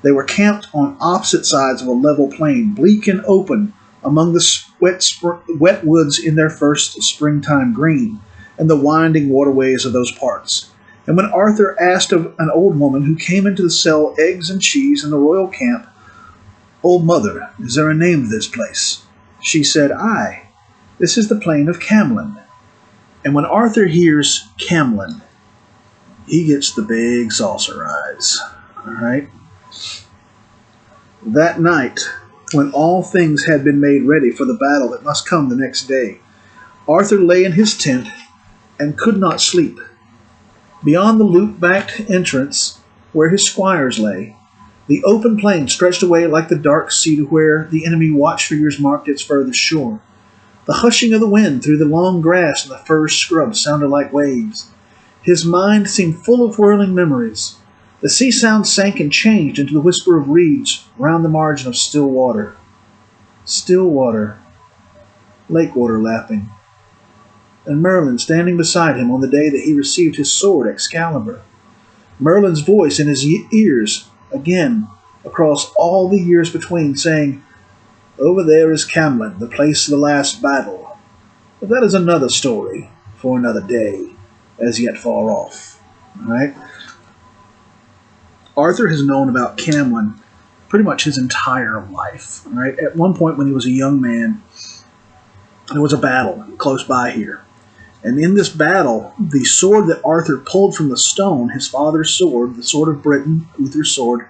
They were camped on opposite sides of a level plain, bleak and open, among the wet woods in their first springtime green, and the winding waterways of those parts. And when Arthur asked of an old woman who came into to sell eggs and cheese in the royal camp, "Old mother, is there a name of this place?" she said, "Aye, this is the plain of Camlan." And when Arthur hears Camlan, he gets the big saucer eyes. All right? That night, when all things had been made ready for the battle that must come the next day, Arthur lay in his tent and could not sleep. Beyond the loop-backed entrance, where his squires lay, the open plain stretched away like the dark sea to where the enemy watchfigures marked its furthest shore. The hushing of the wind through the long grass and the furze scrub sounded like waves. His mind seemed full of whirling memories. The sea sound sank and changed into the whisper of reeds round the margin of still water. Still water. Lake water lapping. And Merlin standing beside him on the day that he received his sword Excalibur. Merlin's voice in his ears, again, across all the years between, saying, "Over there is Camlan, the place of the last battle. But that is another story for another day, as yet far off." All right? Arthur has known about Camlan pretty much his entire life. All right? At one point when he was a young man, there was a battle close by here. And in this battle, the sword that Arthur pulled from the stone, his father's sword, the sword of Britain, Uther's sword,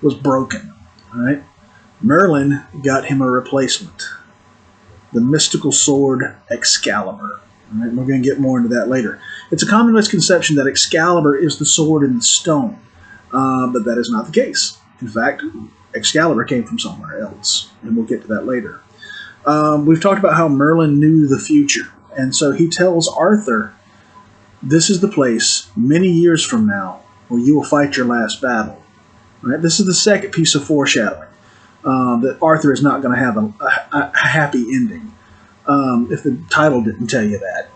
was broken. All right? Merlin got him a replacement, the mystical sword Excalibur. All right? We're going to get more into that later. It's a common misconception that Excalibur is the sword in the stone, but that is not the case. In fact, Excalibur came from somewhere else, and we'll get to that later. We've talked about how Merlin knew the future. And so he tells Arthur, this is the place, many years from now, where you will fight your last battle. Right? This is the second piece of foreshadowing, that Arthur is not going to have a happy ending, if the title didn't tell you that.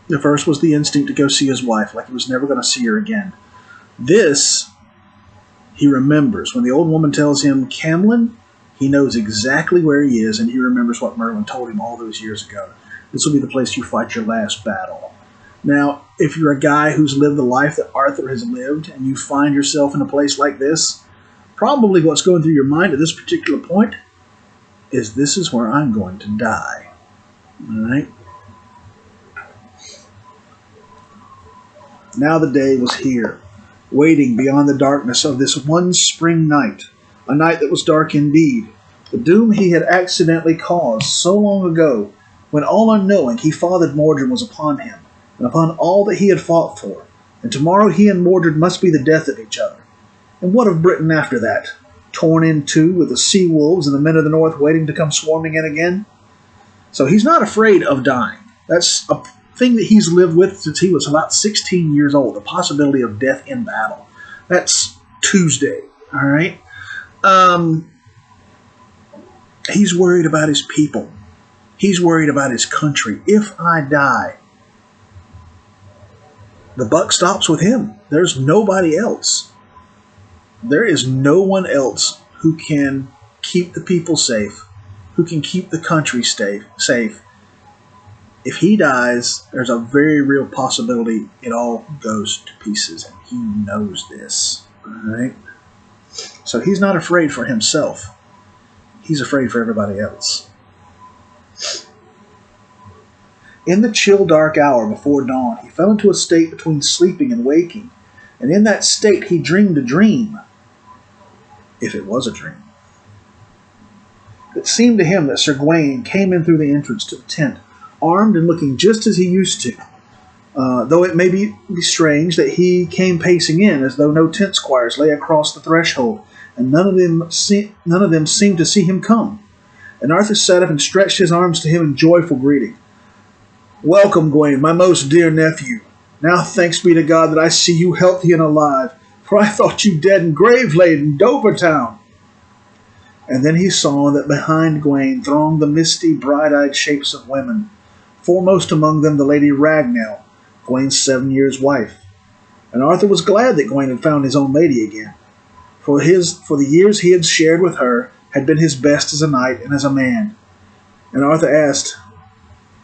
The first was the instinct to go see his wife, like he was never going to see her again. This, he remembers. When the old woman tells him, Camlan, he knows exactly where he is, and he remembers what Merlin told him all those years ago. This will be the place you fight your last battle. Now, if you're a guy who's lived the life that Arthur has lived, and you find yourself in a place like this, probably what's going through your mind at this particular point is, this is where I'm going to die. All right? Now the day was here, waiting beyond the darkness of this one spring night. A night that was dark indeed, the doom he had accidentally caused so long ago, when all unknowing he fathered Mordred was upon him, and upon all that he had fought for, and tomorrow he and Mordred must be the death of each other. And what of Britain after that, torn in two with the sea wolves and the men of the north waiting to come swarming in again? So he's not afraid of dying. That's a thing that he's lived with since he was about 16 years old, the possibility of death in battle. That's Tuesday, all right? He's worried about his people. He's worried about his country. If I die, the buck stops with him. There's nobody else. There is no one else who can keep the people safe, who can keep the country safe. If he dies, there's a very real possibility it all goes to pieces, and he knows this. All right? So he's not afraid for himself. He's afraid for everybody else. In the chill, dark hour before dawn, he fell into a state between sleeping and waking, and in that state he dreamed a dream, if it was a dream. It seemed to him that Sir Gawain came in through the entrance to the tent, armed and looking just as he used to, though it may be strange that he came pacing in as though no tent squires lay across the threshold, and none of them seemed to see him come. And Arthur sat up and stretched his arms to him in joyful greeting. "Welcome, Gawain, my most dear nephew. Now thanks be to God that I see you healthy and alive, for I thought you dead and grave laid in Dover town." And then he saw that behind Gawain thronged the misty, bright-eyed shapes of women, foremost among them the Lady Ragnell, Gawain's 7 years' wife. And Arthur was glad that Gawain had found his own lady again, for the years he had shared with her had been his best as a knight and as a man. And Arthur asked,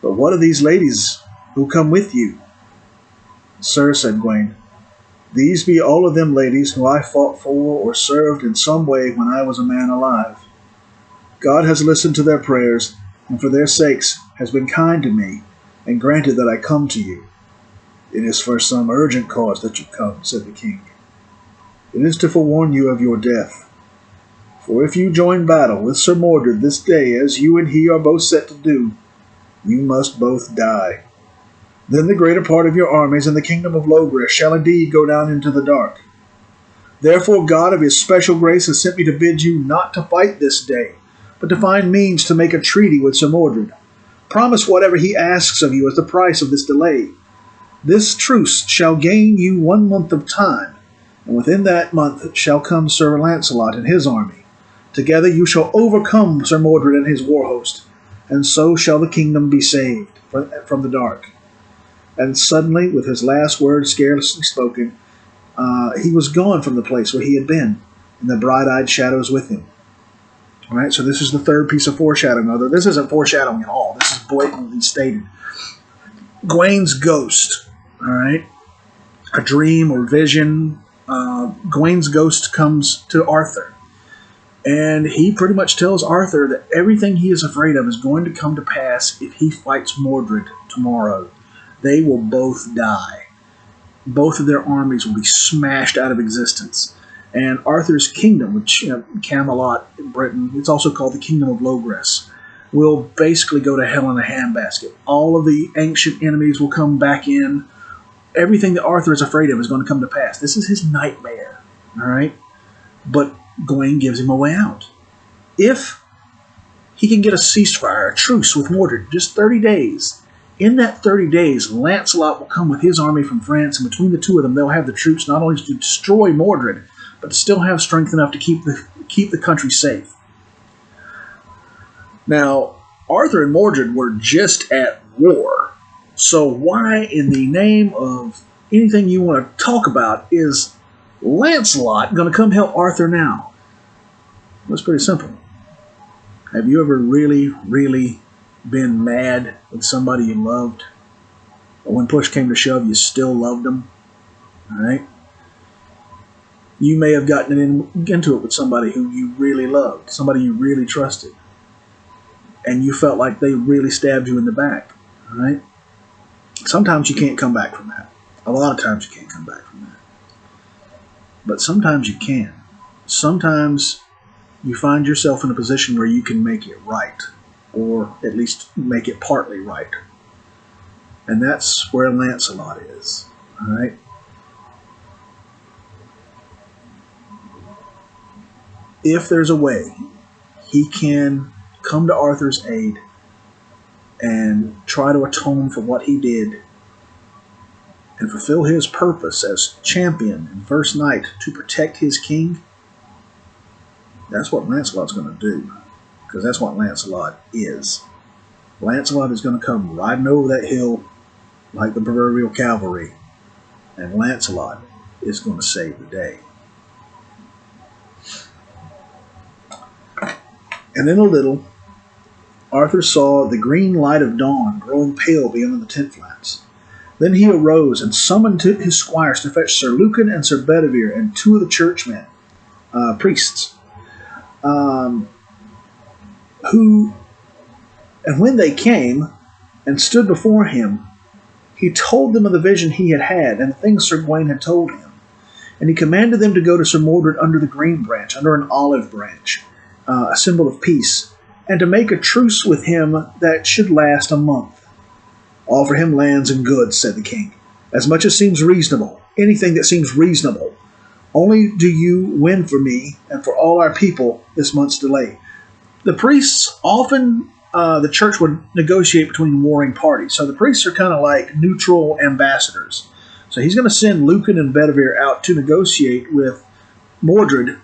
"But what are these ladies who come with you?" "Sir," said Gawain, "these be all of them ladies who I fought for or served in some way when I was a man alive. God has listened to their prayers, and for their sakes has been kind to me, and granted that I come to you." "It is for some urgent cause that you come," said the king. "It is to forewarn you of your death. For if you join battle with Sir Mordred this day, as you and he are both set to do, you must both die. Then the greater part of your armies in the kingdom of Logres shall indeed go down into the dark. Therefore God of his special grace has sent me to bid you not to fight this day, but to find means to make a treaty with Sir Mordred. Promise whatever he asks of you as the price of this delay. This truce shall gain you 1 month of time, and within that month shall come Sir Launcelot and his army. Together you shall overcome Sir Mordred and his war host, and so shall the kingdom be saved from the dark." And suddenly, with his last words scarcely spoken, he was gone from the place where he had been, and the bright-eyed shadows with him. All right, so this is the third piece of foreshadowing, although this isn't foreshadowing at all. This is blatantly stated. Gawain's ghost, all right, a dream or vision. Gawain's ghost comes to Arthur, and he pretty much tells Arthur that everything he is afraid of is going to come to pass if he fights Mordred tomorrow. They will both die. Both of their armies will be smashed out of existence. And Arthur's kingdom, which, Camelot in Britain, it's also called the Kingdom of Logres, will basically go to hell in a handbasket. All of the ancient enemies will come back in. Everything that Arthur is afraid of is going to come to pass. This is his nightmare. All right? But Gawain gives him a way out. If he can get a ceasefire, a truce with Mordred, just 30 days. In that 30 days, Lancelot will come with his army from France, and between the two of them, they'll have the troops not only to destroy Mordred, but to still have strength enough to keep the country safe. Now, Arthur and Mordred were just at war, so why in the name of anything you want to talk about is Lancelot going to come help Arthur now? Well, it's pretty simple. Have you ever really, really been mad with somebody you loved, but when push came to shove, you still loved them? All right? You may have gotten into it with somebody who you really loved, somebody you really trusted, and you felt like they really stabbed you in the back. All right? Sometimes you can't come back from that. A lot of times you can't come back from that. But sometimes you can. Sometimes you find yourself in a position where you can make it right, or at least make it partly right. And that's where Lancelot is. All right? If there's a way, he can come to Arthur's aid and try to atone for what he did and fulfill his purpose as champion and first knight to protect his king. That's what Lancelot's going to do, because that's what Lancelot is. Lancelot is going to come riding over that hill like the proverbial cavalry, and Lancelot is going to save the day. And in a little, Arthur saw the green light of dawn growing pale beyond the tent flaps. Then he arose and summoned his squires to fetch Sir Lucan and Sir Bedivere and two of the churchmen, priests, um, who, and when they came and stood before him, he told them of the vision he had had and the things Sir Gawain had told him. And he commanded them to go to Sir Mordred under the green branch, under an olive branch, a symbol of peace, and to make a truce with him that should last a month. Offer him lands and goods, said the king, as much as seems reasonable, anything that seems reasonable. Only do you win for me and for all our people this month's delay. The priests often, the church would negotiate between warring parties. So the priests are kind of like neutral ambassadors. So he's going to send Lucan and Bedivere out to negotiate with Mordred.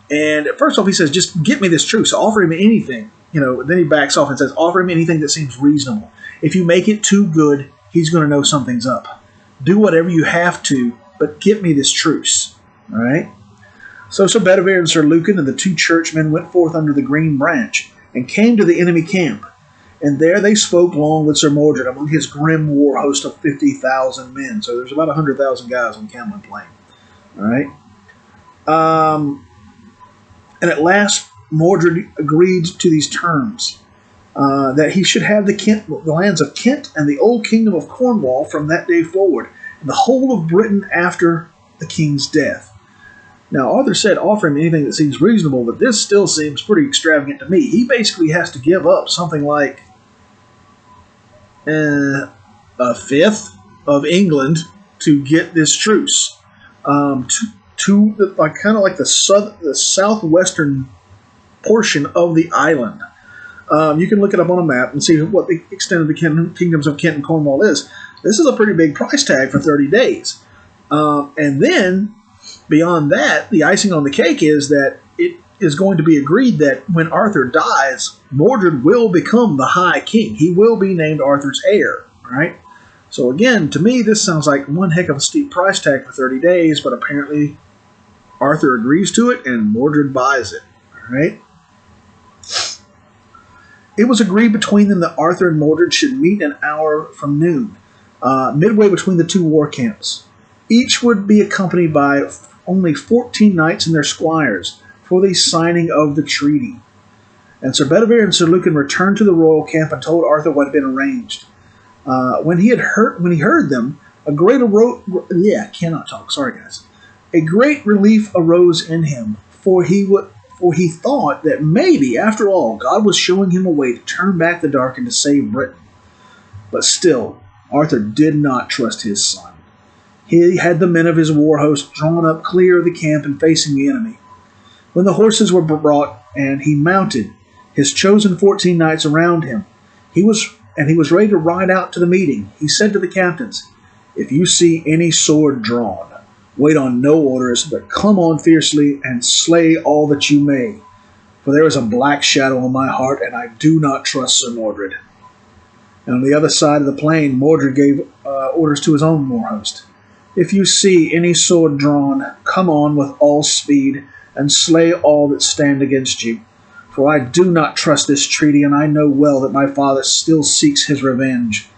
And first off, he says, just get me this truce. So offer him anything. Then he backs off and says, offer him anything that seems reasonable. If you make it too good, he's going to know something's up. Do whatever you have to, but get me this truce. All right? So Sir Bedivere and Sir Lucan and the two churchmen went forth under the green branch and came to the enemy camp. And there they spoke long with Sir Mordred among his grim war host of 50,000 men. So there's about 100,000 guys on Camlin Plain. All right? And at last, Mordred agreed to these terms, that he should have the lands of Kent and the old kingdom of Cornwall from that day forward, and the whole of Britain after the king's death. Now, Arthur said offer him anything that seems reasonable, but this still seems pretty extravagant to me. He basically has to give up something like a fifth of England to get this truce. To kind of like the southwestern portion of the island. You can look it up on a map and see what the extent of the kingdoms of Kent and Cornwall is. This is a pretty big price tag for 30 days. And then, beyond that, the icing on the cake is that it is going to be agreed that when Arthur dies, Mordred will become the High King. He will be named Arthur's heir, right? So again, to me, this sounds like one heck of a steep price tag for 30 days, but apparently Arthur agrees to it and Mordred buys it, all right? It was agreed between them that Arthur and Mordred should meet an hour from noon, midway between the two war camps. Each would be accompanied by only 14 knights and their squires for the signing of the treaty. And Sir Bedivere and Sir Lucan returned to the royal camp and told Arthur what had been arranged. When he heard them, a great relief arose in him, for he thought that maybe, after all, God was showing him a way to turn back the dark and to save Britain. But still, Arthur did not trust his son. He had the men of his war host drawn up clear of the camp and facing the enemy. When the horses were brought and he mounted, his chosen 14 knights around him, he was ready to ride out to the meeting. He said to the captains, "If you see any sword drawn, wait on no orders, but come on fiercely and slay all that you may. For there is a black shadow on my heart, and I do not trust Sir Mordred." And on the other side of the plain, Mordred gave orders to his own war host. "If you see any sword drawn, come on with all speed, and slay all that stand against you. For I do not trust this treaty, and I know well that my father still seeks his revenge."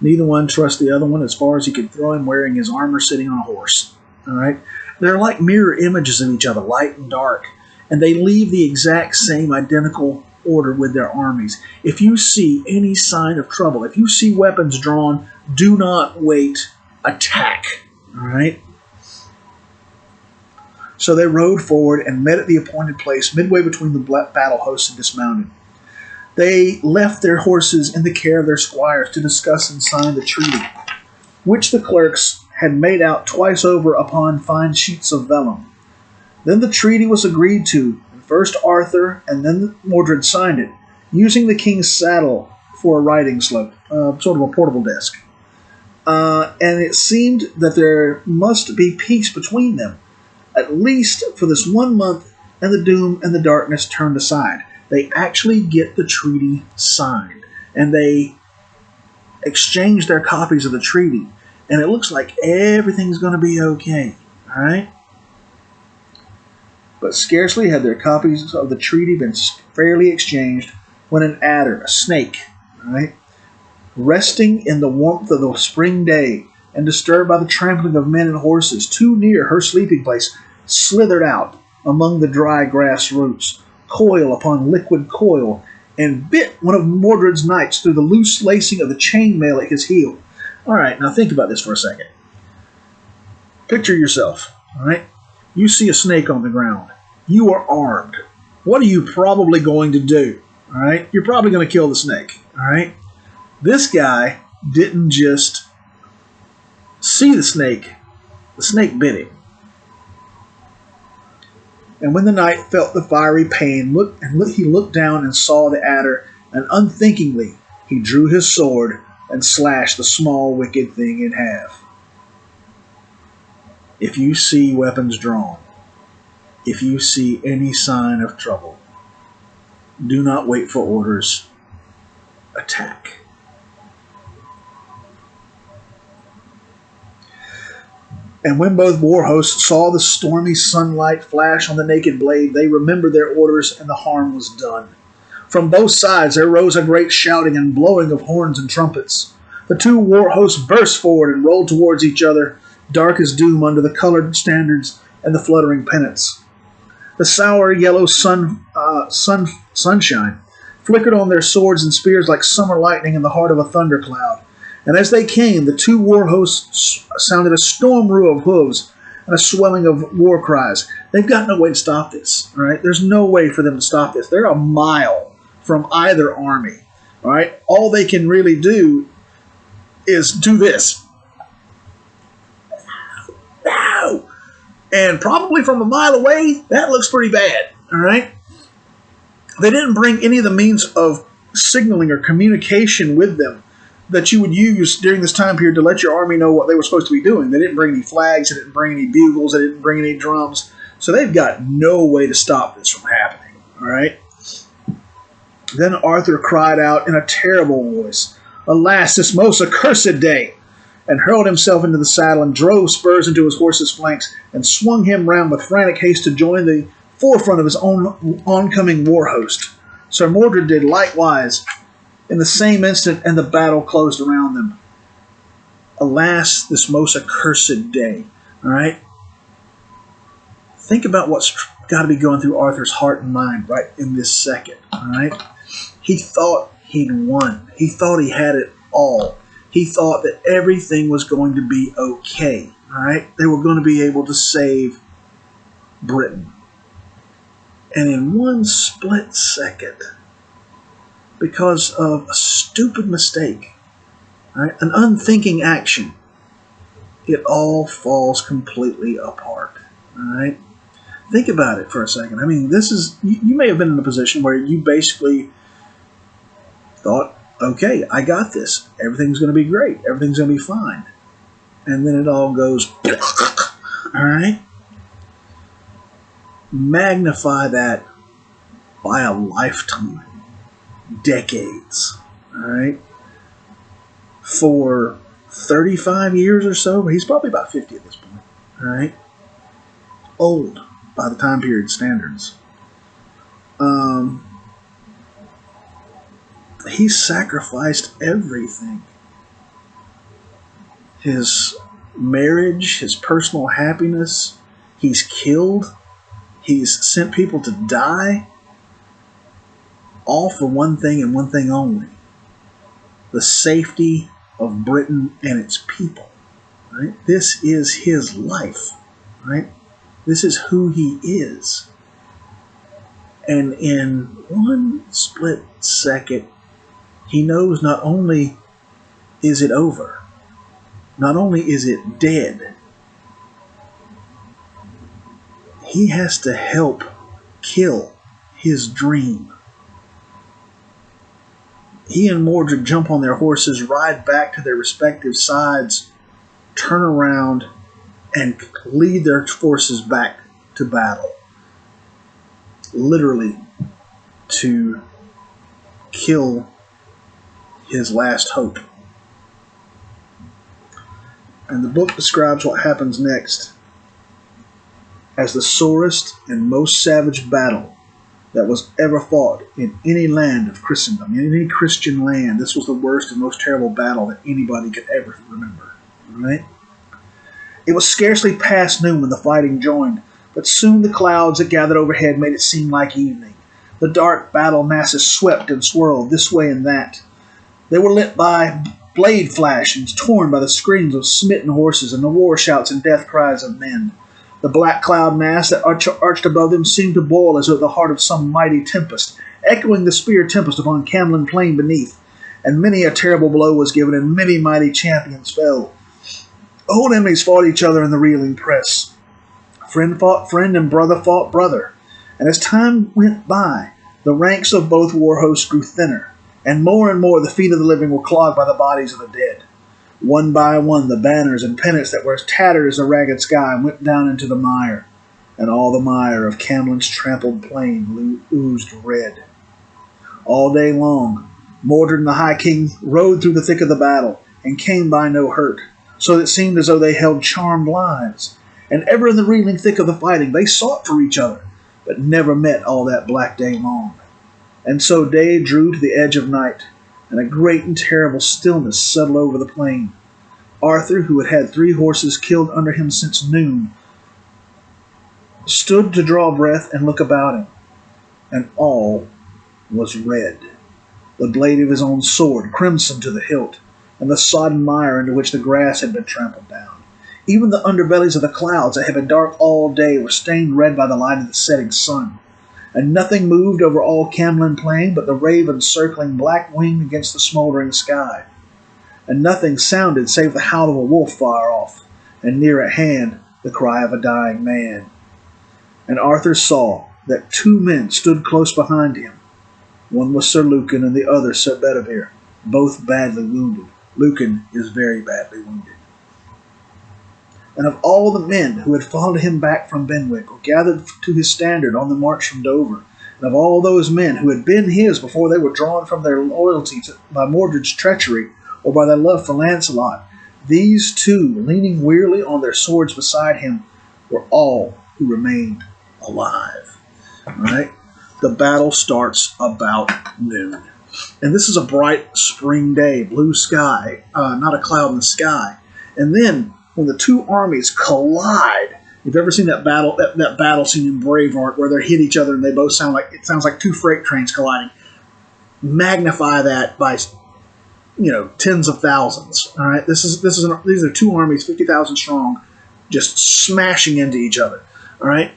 Neither one trusts the other one as far as he could throw him wearing his armor sitting on a horse. All right? They're like mirror images of each other, light and dark, and they leave the exact same identical order with their armies. If you see any sign of trouble, if you see weapons drawn, do not wait, attack. All right? So they rode forward and met at the appointed place midway between the battle hosts and dismounted. They left their horses in the care of their squires to discuss and sign the treaty, which the clerks had made out twice over upon fine sheets of vellum. Then the treaty was agreed to, and first Arthur and then Mordred signed it, using the king's saddle for a riding slope, sort of a portable desk. And it seemed that there must be peace between them, at least for this 1 month, and the doom and the darkness turned aside. They actually get the treaty signed, and they exchange their copies of the treaty, and it looks like everything's going to be okay, all right? But scarcely had their copies of the treaty been fairly exchanged when an adder, a snake, right, resting in the warmth of the spring day and disturbed by the trampling of men and horses too near her sleeping place, slithered out among the dry grass roots, coil upon liquid coil, and bit one of Mordred's knights through the loose lacing of the chainmail at his heel. All right, now think about this for a second. Picture yourself, all right? You see a snake on the ground. You are armed. What are you probably going to do? All right? You're probably going to kill the snake, all right? This guy didn't just see the snake bit him. And when the knight felt the fiery pain, he looked down and saw the adder, and unthinkingly he drew his sword and slashed the small wicked thing in half. If you see weapons drawn, if you see any sign of trouble, do not wait for orders. Attack. And when both war hosts saw the stormy sunlight flash on the naked blade, they remembered their orders, and the harm was done. From both sides there rose a great shouting and blowing of horns and trumpets. The two war hosts burst forward and rolled towards each other, dark as doom under the colored standards and the fluttering pennants. The sour yellow sunshine flickered on their swords and spears like summer lightning in the heart of a thundercloud. And as they came, the two war hosts sounded a storm roar of hooves and a swelling of war cries. They've got no way to stop this, all right? There's no way for them to stop this. They're a mile from either army, all right? All they can really do is do this. Ow! And probably from a mile away, that looks pretty bad, all right? They didn't bring any of the means of signaling or communication with them that you would use during this time period to let your army know what they were supposed to be doing. They didn't bring any flags, they didn't bring any bugles, they didn't bring any drums. So they've got no way to stop this from happening, all right? Then Arthur cried out in a terrible voice, "Alas, this most accursed day!" and hurled himself into the saddle and drove spurs into his horse's flanks and swung him round with frantic haste to join the forefront of his own oncoming war host. Sir Mordred did likewise in the same instant, and the battle closed around them. Alas, this most accursed day. All right? Think about what's got to be going through Arthur's heart and mind right in this second. All right? He thought he'd won. He thought he had it all. He thought that everything was going to be okay. All right? They were going to be able to save Britain. And in one split second, because of a stupid mistake, right, an unthinking action, it all falls completely apart. All right? Think about it for a second. I mean, this is, you may have been in a position where you basically thought, okay, I got this. Everything's going to be great. Everything's going to be fine. And then it all goes, all right? Magnify that by a lifetime. Decades, all right? For 35 years or so, he's probably about 50 at this point, all right? Old by the time period standards. He sacrificed everything. His marriage, his personal happiness, he's killed, he's sent people to die, all for one thing and one thing only: the safety of Britain and its people. Right? This is his life. Right? This is who he is. And in one split second, he knows not only is it over, not only is it dead, he has to help kill his dream. He and Mordred jump on their horses, ride back to their respective sides, turn around, and lead their forces back to battle. Literally, to kill his last hope. And the book describes what happens next as the sorest and most savage battle that was ever fought in any land of Christendom, in any Christian land. This was the worst and most terrible battle that anybody could ever remember. Right? It was scarcely past noon when the fighting joined, but soon the clouds that gathered overhead made it seem like evening. The dark battle masses swept and swirled this way and that. They were lit by blade flashings, torn by the screams of smitten horses and the war shouts and death cries of men. The black cloud mass that arched above them seemed to boil as though the heart of some mighty tempest, echoing the spear tempest upon Camlin Plain beneath. And many a terrible blow was given, and many mighty champions fell. Old enemies fought each other in the reeling press. Friend fought friend, and brother fought brother. And as time went by, the ranks of both war hosts grew thinner, and more the feet of the living were clogged by the bodies of the dead. One by one, the banners and pennants that were as tattered as the ragged sky went down into the mire, and all the mire of Camlin's trampled plain oozed red. All day long, Mordred and the High King rode through the thick of the battle, and came by no hurt, so that it seemed as though they held charmed lives. And ever in the reeling thick of the fighting, they sought for each other, but never met all that black day long. And so day drew to the edge of night, and a great and terrible stillness settled over the plain. Arthur, who had had 3 horses killed under him since noon, stood to draw breath and look about him, and all was red. The blade of his own sword crimson to the hilt, and the sodden mire into which the grass had been trampled down. Even the underbellies of the clouds that had been dark all day were stained red by the light of the setting sun. And nothing moved over all Camlin Plain but the raven circling black wing against the smoldering sky. And nothing sounded save the howl of a wolf far off, and near at hand the cry of a dying man. And Arthur saw that 2 men stood close behind him. One was Sir Lucan and the other Sir Bedivere, both badly wounded. Lucan is very badly wounded. And of all the men who had followed him back from Benwick, or gathered to his standard on the march from Dover, and of all those men who had been his before they were drawn from their loyalty by Mordred's treachery, or by their love for Lancelot, these 2, leaning wearily on their swords beside him, were all who remained alive. Right? The battle starts about noon. And this is a bright spring day, blue sky, not a cloud in the sky. And then, when the 2 armies collide, if you've ever seen that battle scene in Braveheart where they hit each other and they both sounds like 2 freight trains colliding. Magnify that by, tens of thousands. All right, these are 2 armies, 50,000 strong, just smashing into each other. All right,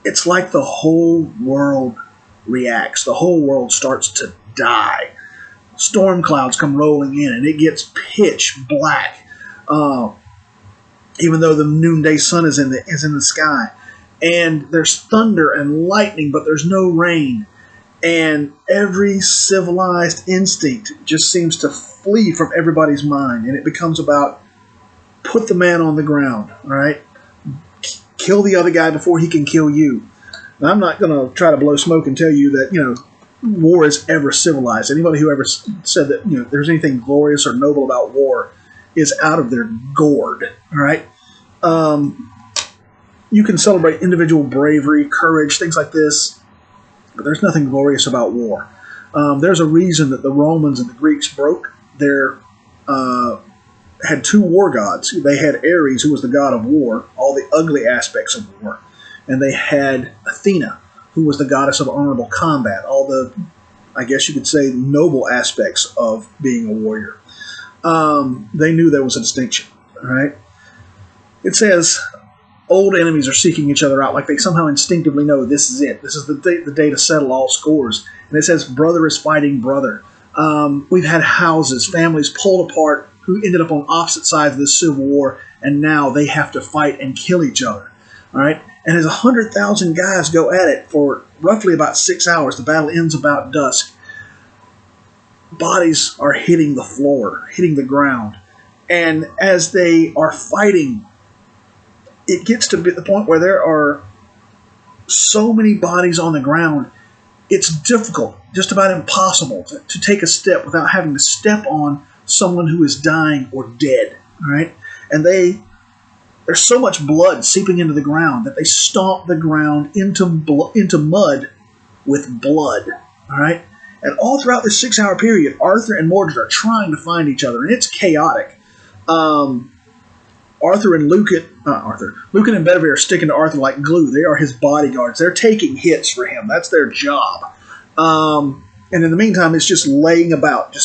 it's like the whole world reacts. The whole world starts to die. Storm clouds come rolling in, and it gets pitch black. Even though the noonday sun is in the sky, and there's thunder and lightning, but there's no rain, and every civilized instinct just seems to flee from everybody's mind, and it becomes about put the man on the ground, all right? Kill the other guy before he can kill you. Now, I'm not going to try to blow smoke and tell you that war is ever civilized. Anybody who ever said that there's anything glorious or noble about war is out of their gourd, all right? You can celebrate individual bravery, courage, things like this, but there's nothing glorious about war. There's a reason that the Romans and the Greeks broke their had 2 war gods. They had Ares, who was the god of war, all the ugly aspects of war, and they had Athena, who was the goddess of honorable combat, all the, I guess you could say, noble aspects of being a warrior. They knew there was a distinction. All right. It says old enemies are seeking each other out, like they somehow instinctively know this is it. This is the day to settle all scores. And it says brother is fighting brother. We've had houses, families pulled apart who ended up on opposite sides of this civil war, and now they have to fight and kill each other. All right. And as 100,000 guys go at it for roughly about 6 hours, the battle ends about dusk. Bodies are hitting the floor, hitting the ground. And as they are fighting, it gets to the point where there are so many bodies on the ground, it's difficult, just about impossible, to take a step without having to step on someone who is dying or dead. All right? And there's so much blood seeping into the ground that they stomp the ground into mud with blood. All right? And all throughout this 6-hour period, Arthur and Mordred are trying to find each other, and it's chaotic. Lucan and Bedivere are sticking to Arthur like glue. They are his bodyguards. They're taking hits for him. That's their job. And in the meantime, it's just laying about.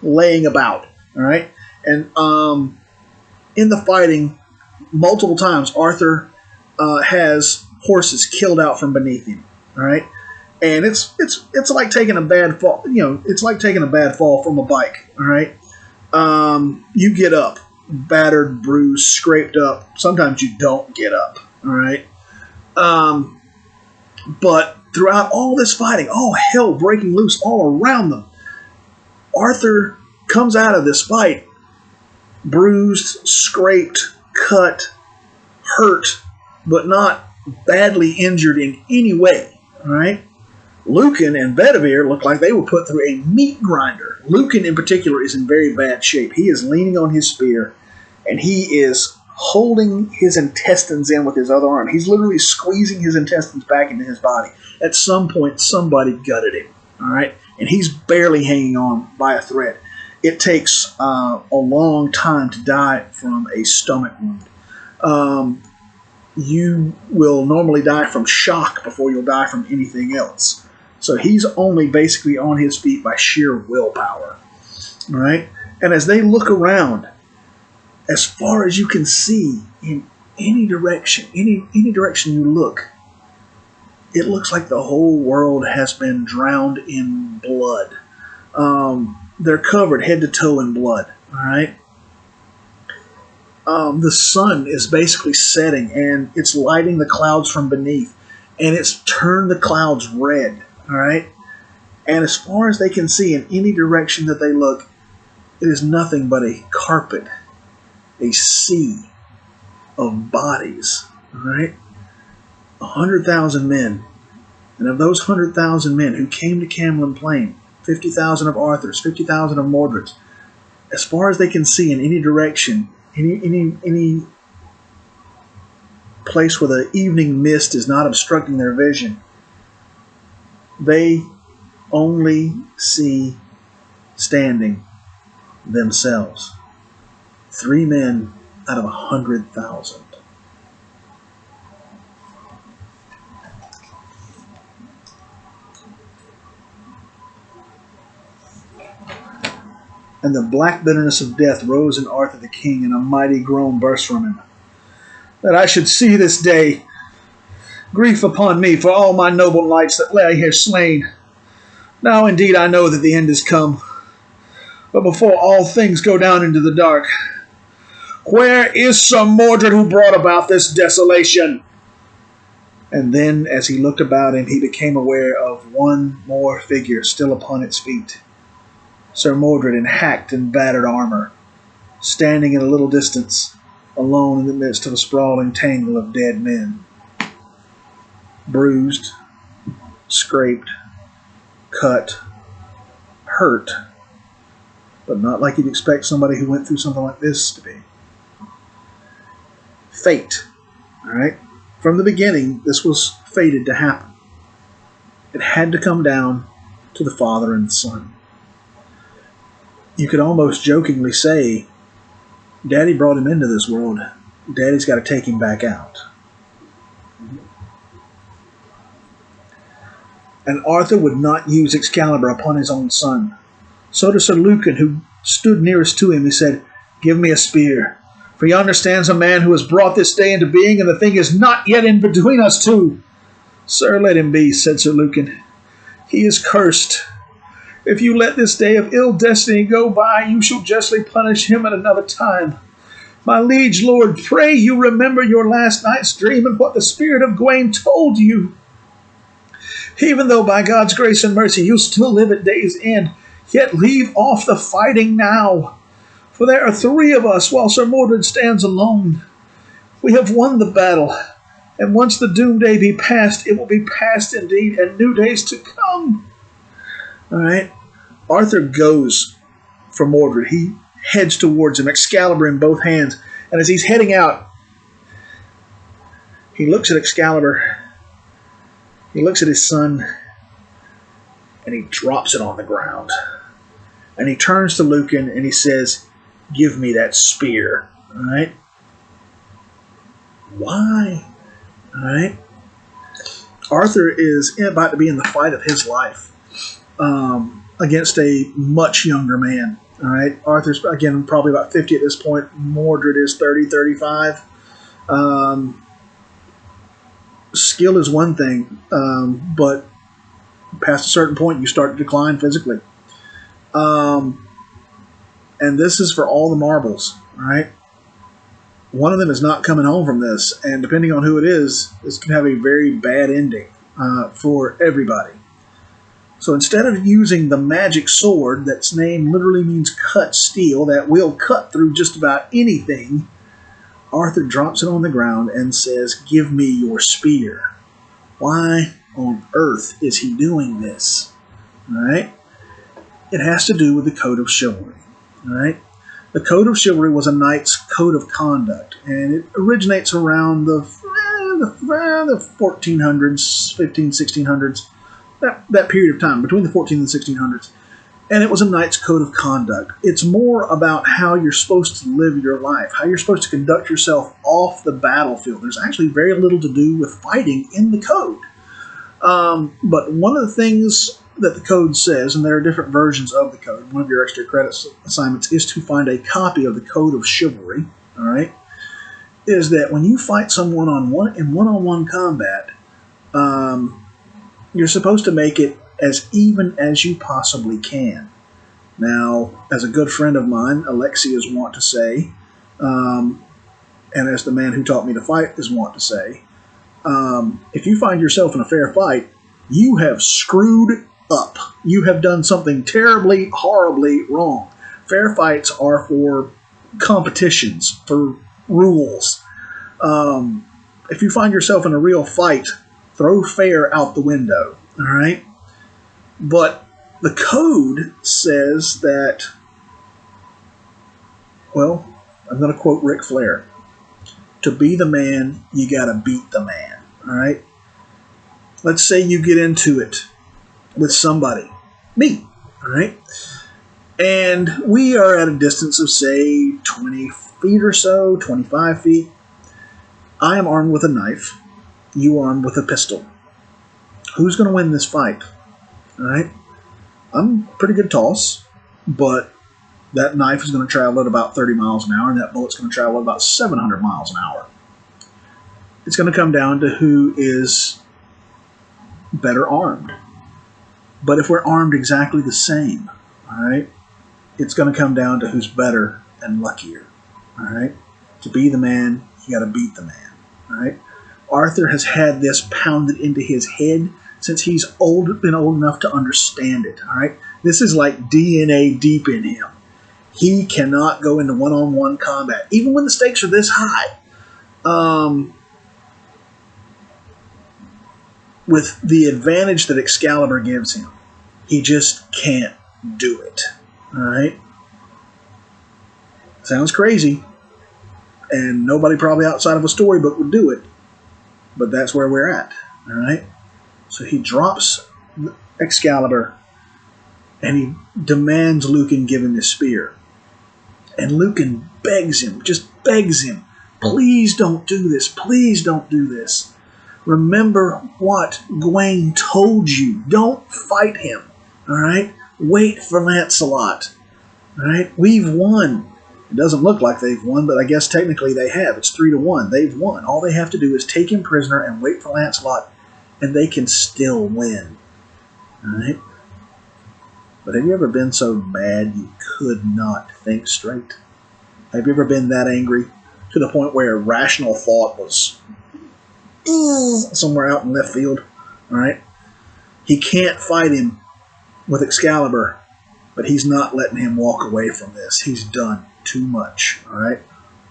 All right? And in the fighting, multiple times, Arthur has horses killed out from beneath him. All right? And it's like taking a bad fall. It's like taking a bad fall from a bike. All right? You get up, battered, bruised, scraped up. Sometimes you don't get up. All right? But throughout all this fighting, all hell breaking loose all around them, Arthur comes out of this fight bruised, scraped, cut, hurt, but not badly injured in any way. All right? Lucan and Bedivere look like they were put through a meat grinder. Lucan in particular is in very bad shape. He is leaning on his spear, and he is holding his intestines in with his other arm. He's literally squeezing his intestines back into his body. At some point, somebody gutted him. All right? And he's barely hanging on by a thread. It takes a long time to die from a stomach wound. You will normally die from shock before you'll die from anything else. So he's only basically on his feet by sheer willpower. All right? And as they look around, as far as you can see, in any direction you look, it looks like the whole world has been drowned in blood. They're covered head to toe in blood. All right? The sun is basically setting, and it's lighting the clouds from beneath, and it's turned the clouds red. All right? And as far as they can see in any direction that they look, it is nothing but a carpet, a sea of bodies. All right? 100,000 men. And of those 100,000 men who came to Camlin Plain, 50,000 of Arthur's, 50,000 of Mordred's, as far as they can see in any direction, any place where the evening mist is not obstructing their vision, they only see standing themselves. 3 men out of 100,000. And the black bitterness of death rose in Arthur the king, and a mighty groan burst from him. That I should see this day! Grief upon me for all my noble knights that lay here slain. Now indeed I know that the end is come. But before all things go down into the dark, where is Sir Mordred who brought about this desolation? And then, as he looked about him, he became aware of one more figure still upon its feet. Sir Mordred in hacked and battered armor, standing at a little distance, alone in the midst of a sprawling tangle of dead men. Bruised, scraped, cut, hurt, but not like you'd expect somebody who went through something like this to be. Fate, all right? From the beginning, this was fated to happen. It had to come down to the father and the son. You could almost jokingly say, Daddy brought him into this world. Daddy's got to take him back out. And Arthur would not use Excalibur upon his own son. So to Sir Lucan, who stood nearest to him, he said, Give me a spear, for yonder stands a man who has brought this day into being, and the thing is not yet in between us two. Sir, let him be, said Sir Lucan. He is cursed. If you let this day of ill destiny go by, you shall justly punish him at another time. My liege lord, pray you remember your last night's dream and what the spirit of Gawain told you. Even though by God's grace and mercy you still live at day's end, yet leave off the fighting now. For there are 3 of us, while Sir Mordred stands alone. We have won the battle, and once the doomsday be past, it will be past indeed, and new days to come. All right. Arthur goes for Mordred. He heads towards him, Excalibur in both hands. And as he's heading out, he looks at Excalibur. He looks at his son. and he drops it on the ground. And he turns to Lucan and he says, "Give me that spear." All right? Why? All right? Arthur is about to be in the fight of his life against a much younger man. All right? Arthur's, again, probably about 50 at this point. Mordred is 30, 35. Skill is one thing, but past a certain point, you start to decline physically. And this is for all the marbles, right? One of them is not coming home from this, and depending on who it is, this can have a very bad ending for everybody. So instead of using the magic sword, that's name literally means cut steel, that will cut through just about anything, Arthur drops it on the ground and says, "Give me your spear." Why on earth is he doing this? All right? It has to do with the Code of Chivalry. All right? The Code of Chivalry was a knight's code of conduct, and it originates around the 1400s, 1600s, that period of time, between the 14 and 1600s. And it was a knight's code of conduct. It's more about how you're supposed to live your life, how you're supposed to conduct yourself off the battlefield. There's actually very little to do with fighting in the code. But one of the things that the code says, and there are different versions of the code, one of your extra credits assignments is to find a copy of the Code of Chivalry, all right, is that when you fight someone in one-on-one combat, you're supposed to make it as even as you possibly can. Now, as a good friend of mine, Alexi is wont to say, and as the man who taught me to fight is wont to say, if you find yourself in a fair fight, you have screwed up. You have done something terribly, horribly wrong. Fair fights are for competitions, for rules. If you find yourself in a real fight, throw fair out the window, all right? But the code says that, well, I'm going to quote Ric Flair, "To be the man, you got to beat the man," all right? Let's say you get into it with somebody, me, all right? And we are at a distance of, say, 20 feet or so, 25 feet. I am armed with a knife. You are armed with a pistol. Who's going to win this fight? All right? I'm pretty good toss, but that knife is going to travel at about 30 miles an hour, and that bullet's going to travel at about 700 miles an hour. It's going to come down to who is better armed. But if we're armed exactly the same, all right, it's going to come down to who's better and luckier. All right? To be the man, you got to beat the man. All right? Arthur has had this pounded into his head since he's been old enough to understand it. All right? This is like DNA deep in him. He cannot go into one-on-one combat, even when the stakes are this high, with the advantage that Excalibur gives him. He just can't do it. All right? Sounds crazy, and nobody probably outside of a storybook would do it, but that's where we're at. All right? So he drops Excalibur, and he demands Lucan give him his spear. And Lucan begs him, just begs him, "Please don't do this. Please don't do this. Remember what Gawain told you. Don't fight him. All right? Wait for Lancelot. All right? We've won." It doesn't look like they've won, but I guess technically they have. It's 3-1. They've won. All they have to do is take him prisoner and wait for Lancelot, and they can still win. All right? But have you ever been so mad you could not think straight? Have you ever been that angry to the point where rational thought was somewhere out in left field? All right? He can't fight him with Excalibur, but he's not letting him walk away from this. He's done too much. All right?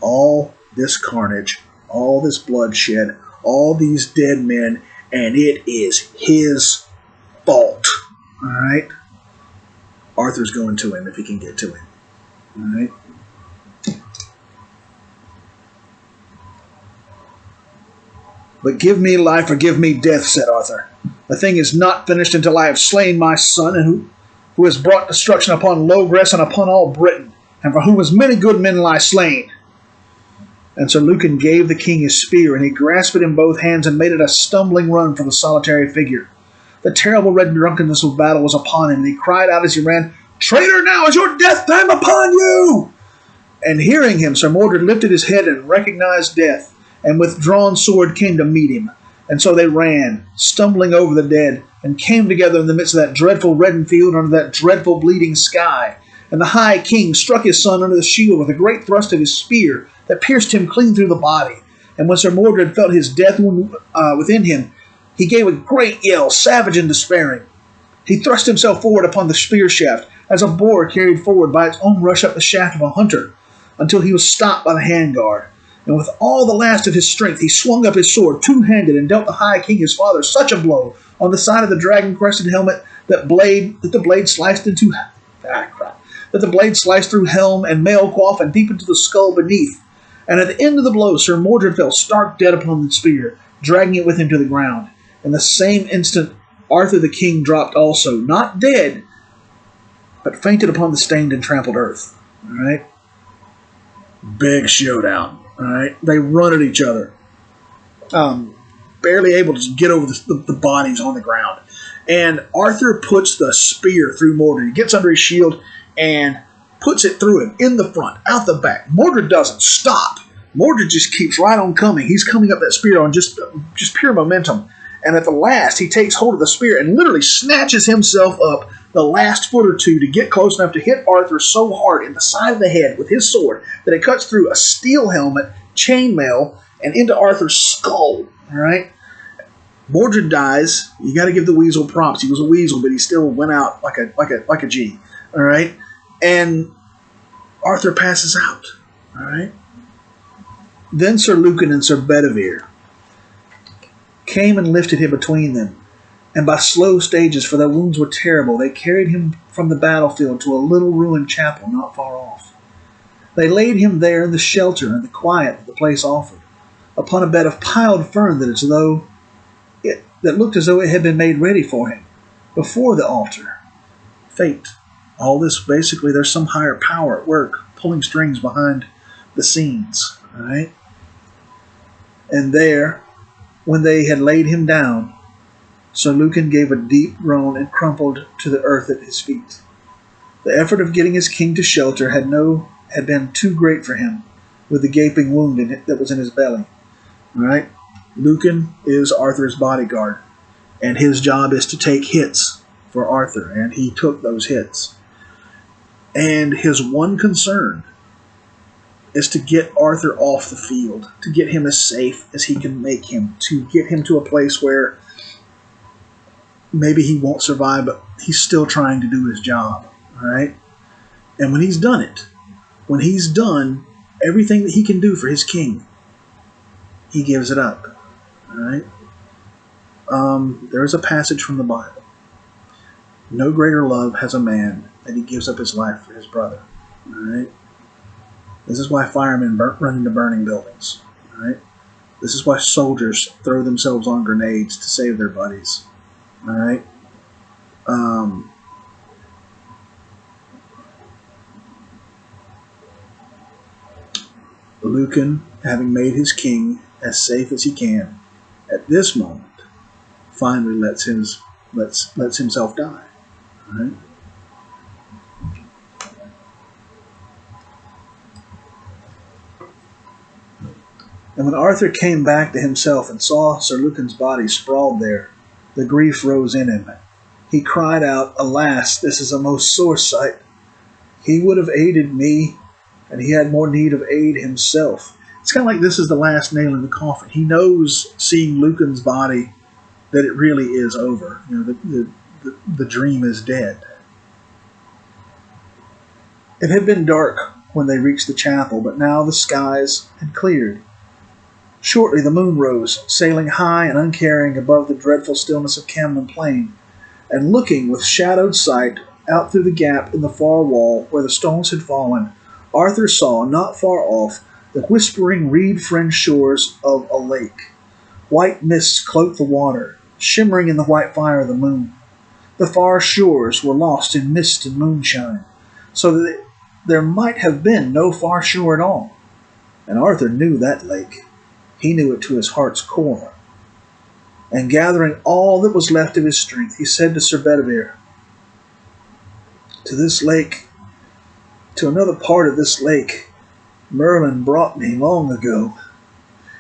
All this carnage, all this bloodshed, all these dead men, and it is his fault. All right? Arthur's going to him if he can get to him. All right? "But give me life or give me death," said Arthur. The thing is not finished until I have slain my son, and who has brought destruction upon Logres and upon all Britain, and for whom as many good men lie slain. And Sir Lucan gave the king his spear, and he grasped it in both hands and made it a stumbling run for the solitary figure. The terrible red drunkenness of battle was upon him, and he cried out as he ran, "Traitor, now is your death time upon you!" And hearing him, Sir Mordred lifted his head and recognized death, and with drawn sword came to meet him. And so they ran, stumbling over the dead, and came together in the midst of that dreadful reddened field under that dreadful bleeding sky. And the high king struck his son under the shield with a great thrust of his spear that pierced him clean through the body. And when Sir Mordred felt his death wound within him, he gave a great yell, savage and despairing. He thrust himself forward upon the spear shaft, as a boar carried forward by its own rush up the shaft of a hunter, until he was stopped by the handguard. And with all the last of his strength, he swung up his sword, two-handed, and dealt the high king his father such a blow on the side of the dragon-crested helmet that the blade sliced through helm and mail coif and deep into the skull beneath. And at the end of the blow, Sir Mordred fell stark dead upon the spear, dragging it with him to the ground. In the same instant, Arthur the king dropped also, not dead, but fainted upon the stained and trampled earth. All right? Big showdown. All right? They run at each other. Barely able to get over the bodies on the ground. And Arthur puts the spear through Mordred. He gets under his shield and puts it through him, in the front, out the back. Mordred doesn't stop. Mordred just keeps right on coming. He's coming up that spear on just pure momentum. And at the last, he takes hold of the spear and literally snatches himself up the last foot or two to get close enough to hit Arthur so hard in the side of the head with his sword that it cuts through a steel helmet, chainmail, and into Arthur's skull. All right? Mordred dies. You got to give the weasel props. He was a weasel, but he still went out like a G. All right? And Arthur passes out. All right? Then Sir Lucan and Sir Bedivere came and lifted him between them, and by slow stages, for their wounds were terrible, they carried him from the battlefield to a little ruined chapel not far off. They laid him there in the shelter and the quiet that the place offered, upon a bed of piled fern that looked as though it had been made ready for him before the altar. Fate. All this, basically, there's some higher power at work, pulling strings behind the scenes. All right? And there, when they had laid him down, Sir Lucan gave a deep groan and crumpled to the earth at his feet. The effort of getting his king to shelter had been too great for him, with the gaping wound that was in his belly. All right? Lucan is Arthur's bodyguard, and his job is to take hits for Arthur, and he took those hits. And his one concern is to get Arthur off the field, to get him as safe as he can make him, to get him to a place where maybe he won't survive, but he's still trying to do his job. All right? And when he's done it, when he's done everything that he can do for his king, he gives it up. All right? There is a passage from the Bible. No greater love has a man than he gives up his life for his brother. All right? This is why firemen run into burning buildings. All right? This is why soldiers throw themselves on grenades to save their buddies. All right? Lucan, having made his king as safe as he can, at this moment, finally lets himself die. All right? And when Arthur came back to himself and saw Sir Lucan's body sprawled there, the grief rose in him. He cried out, "Alas, this is a most sore sight. He would have aided me, and he had more need of aid himself." It's kind of like this is the last nail in the coffin. He knows, seeing Lucan's body, that it really is over. You know, the dream is dead. It had been dark when they reached the chapel, but now the skies had cleared. Shortly the moon rose, sailing high and uncaring above the dreadful stillness of Camden Plain, and looking with shadowed sight out through the gap in the far wall where the stones had fallen, Arthur saw, not far off, the whispering reed-fringed shores of a lake. White mists cloaked the water, shimmering in the white fire of the moon. The far shores were lost in mist and moonshine, so that there might have been no far shore at all. And Arthur knew that lake. He knew it to his heart's core. And gathering all that was left of his strength, he said to Sir Bedivere, "To this lake, to another part of this lake, Merlin brought me long ago."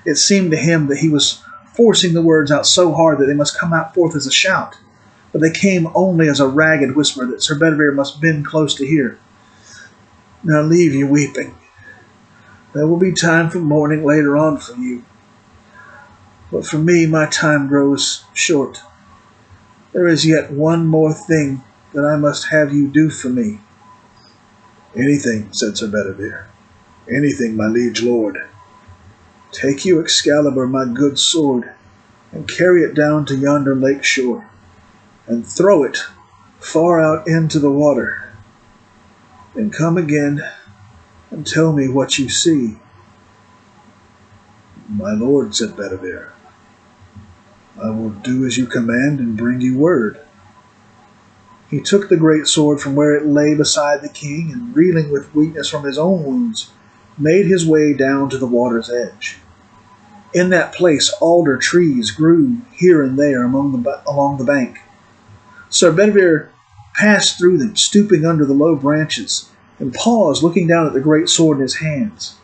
It seemed to him that he was forcing the words out so hard that they must come out forth as a shout, but they came only as a ragged whisper that Sir Bedivere must bend close to hear. "Now leave you weeping. There will be time for mourning later on for you. But for me, my time grows short. There is yet one more thing that I must have you do for me." "Anything," said Sir Bedivere. "Anything, my liege lord." "Take you Excalibur, my good sword, and carry it down to yonder lake shore, and throw it far out into the water. Then come again and tell me what you see." "My lord," said Bedivere, "I will do as you command and bring you word." He took the great sword from where it lay beside the king, and reeling with weakness from his own wounds, made his way down to the water's edge. In that place alder trees grew here and there along the bank. Sir Bedivere passed through them, stooping under the low branches, and paused, looking down at the great sword in his hands.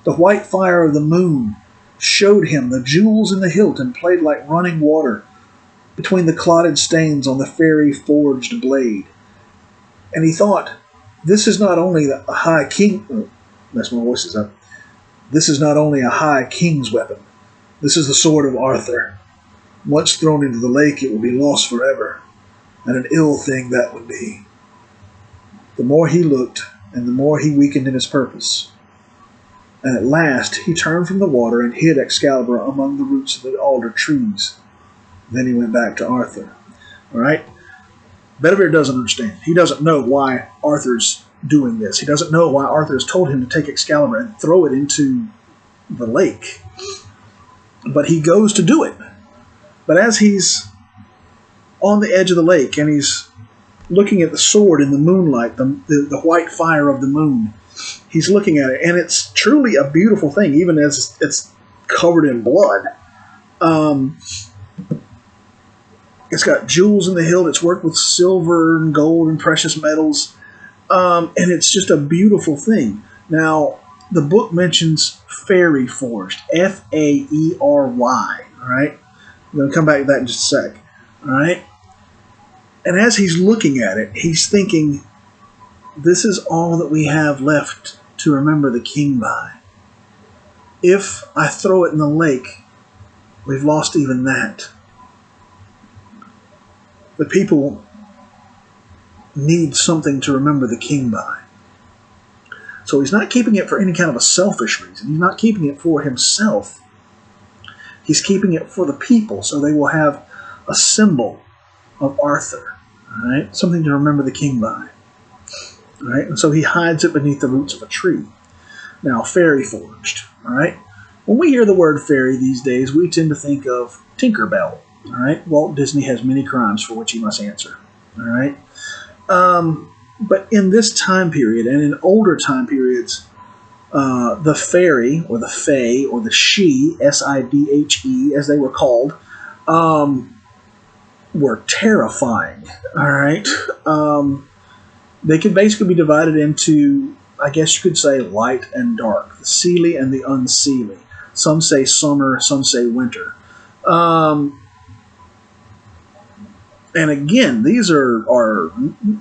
The white fire of the moon showed him the jewels in the hilt and played like running water between the clotted stains on the fairy forged blade. And he thought, this is not only a high king. Oh, mess my voices up. This is not only a high king's weapon. This is the sword of Arthur. Once thrown into the lake, it will be lost forever, and an ill thing that would be. The more he looked, and the more he weakened in his purpose. And at last he turned from the water and hid Excalibur among the roots of the alder trees. Then he went back to Arthur. All right? Bedivere doesn't understand. He doesn't know why Arthur's doing this. He doesn't know why Arthur has told him to take Excalibur and throw it into the lake. But he goes to do it. But as he's on the edge of the lake and he's looking at the sword in the moonlight, the white fire of the moon, he's looking at it, and it's truly a beautiful thing, even as it's covered in blood. It's got jewels in the hilt. It's worked with silver and gold and precious metals. And it's just a beautiful thing. Now, the book mentions fairy forged. Faery. All right? I'm going to come back to that in just a sec. All right? And as he's looking at it, he's thinking, this is all that we have left to remember the king by. If I throw it in the lake, we've lost even that. The people need something to remember the king by. So he's not keeping it for any kind of a selfish reason. He's not keeping it for himself. He's keeping it for the people, so they will have a symbol of Arthur. All right? Something to remember the king by. All right? And so he hides it beneath the roots of a tree. Now, fairy forged. All right? When we hear the word fairy these days, we tend to think of Tinkerbell. All right? Walt Disney has many crimes for which he must answer. All right? But in this time period and in older time periods, the fairy or the fae or the she, S-I-D-H-E, as they were called, were terrifying. All right? They could basically be divided into, I guess you could say, light and dark, the seelie and the unseelie. Some say summer, some say winter. And again, these are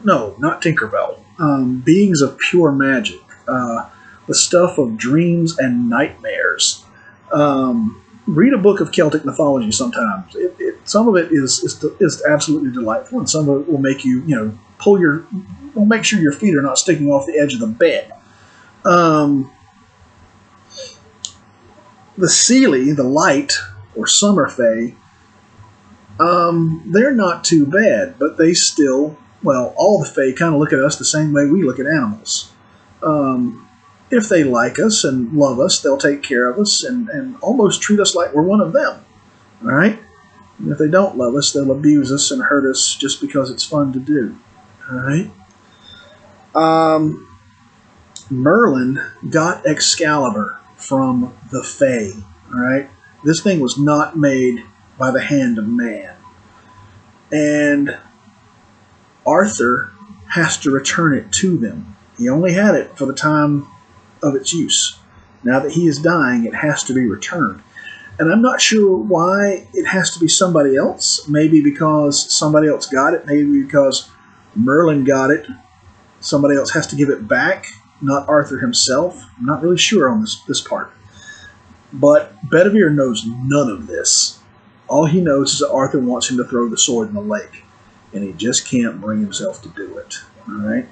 no, not Tinkerbell. Beings of pure magic. The stuff of dreams and nightmares. Read a book of Celtic mythology sometimes. Some of it is absolutely delightful, and some of it will make you, will make sure your feet are not sticking off the edge of the bed. The Seelie, the light, or summer fae, they're not too bad, but they still, all the fae kind of look at us the same way we look at animals. If they like us and love us, they'll take care of us and almost treat us like we're one of them. All right? And if they don't love us, they'll abuse us and hurt us just because it's fun to do. All right? Merlin got Excalibur from the Fae. All right? This thing was not made by the hand of man. And Arthur has to return it to them. He only had it for the time of its use. Now that he is dying, it has to be returned. And I'm not sure why it has to be somebody else. Maybe because somebody else got it. Maybe because Merlin got it. Somebody else has to give it back, not Arthur himself. I'm not really sure on this part. But Bedivere knows none of this. All he knows is that Arthur wants him to throw the sword in the lake. And he just can't bring himself to do it. All right?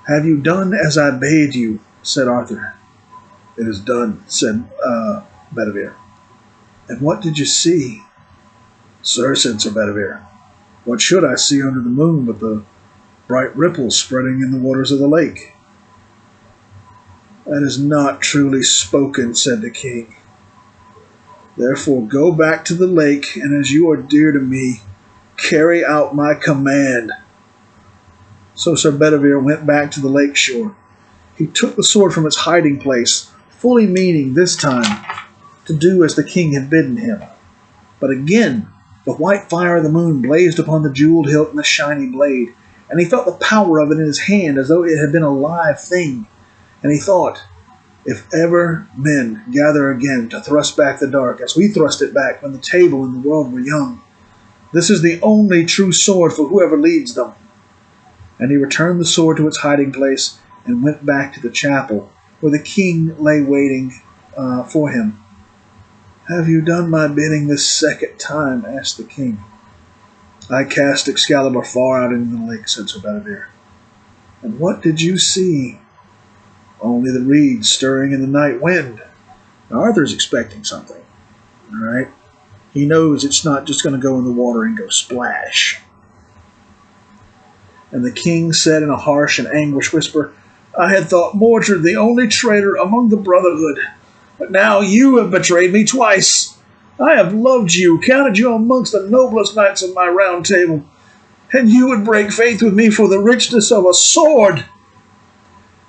"Have you done as I bade you?" said Arthur. "It is done," said Bedivere. "And what did you see?" "Sir," said Sir Bedivere, "what should I see under the moon but the bright ripples spreading in the waters of the lake?" "That is not truly spoken," said the king. "Therefore go back to the lake, and as you are dear to me, carry out my command." So Sir Bedivere went back to the lake shore. He took the sword from its hiding place, fully meaning this time to do as the king had bidden him. But again, the white fire of the moon blazed upon the jeweled hilt and the shiny blade, and he felt the power of it in his hand as though it had been a live thing. And he thought, if ever men gather again to thrust back the dark, as we thrust it back when the table and the world were young, this is the only true sword for whoever leads them. And he returned the sword to its hiding place and went back to the chapel, where the king lay waiting for him. "Have you done my bidding this second time?" asked the king. "I cast Excalibur far out into the lake," said Sir Bedivere. "And what did you see?" "Only the reeds stirring in the night wind." Now Arthur's expecting something. All right? He knows it's not just going to go in the water and go splash. And the king said in a harsh and anguished whisper, "I had thought Mordred the only traitor among the Brotherhood, but now you have betrayed me twice. I have loved you, counted you amongst the noblest knights of my round table, and you would break faith with me for the richness of a sword."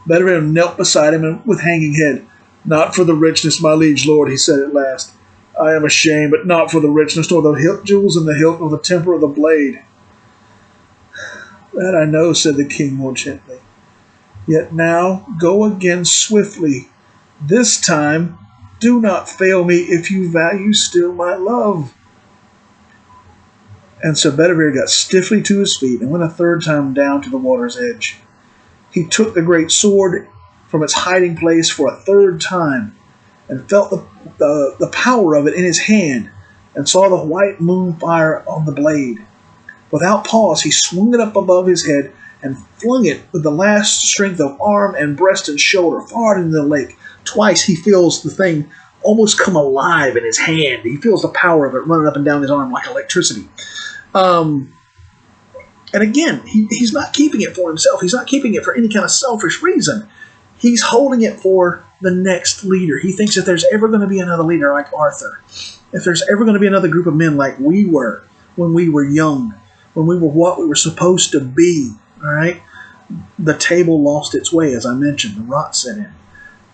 Bedivere knelt beside him with hanging head. "Not for the richness, my liege lord," he said at last. "I am ashamed, but not for the richness, nor the hilt jewels in the hilt, nor the temper of the blade." "That I know," said the king more gently. "Yet now go again swiftly. This time do not fail me if you value still my love." And Sir Bedivere got stiffly to his feet and went a third time down to the water's edge. He took the great sword from its hiding place for a third time and felt the power of it in his hand and saw the white moon fire on the blade. Without pause, he swung it up above his head and flung it with the last strength of arm and breast and shoulder far into the lake. Twice he feels the thing almost come alive in his hand. He feels the power of it running up and down his arm like electricity. And again, he's not keeping it for himself. He's not keeping it for any kind of selfish reason. He's holding it for the next leader. He thinks if there's ever going to be another leader like Arthur, if there's ever going to be another group of men like we were when we were young, when we were what we were supposed to be, all right? The table lost its way, as I mentioned. The rot set in.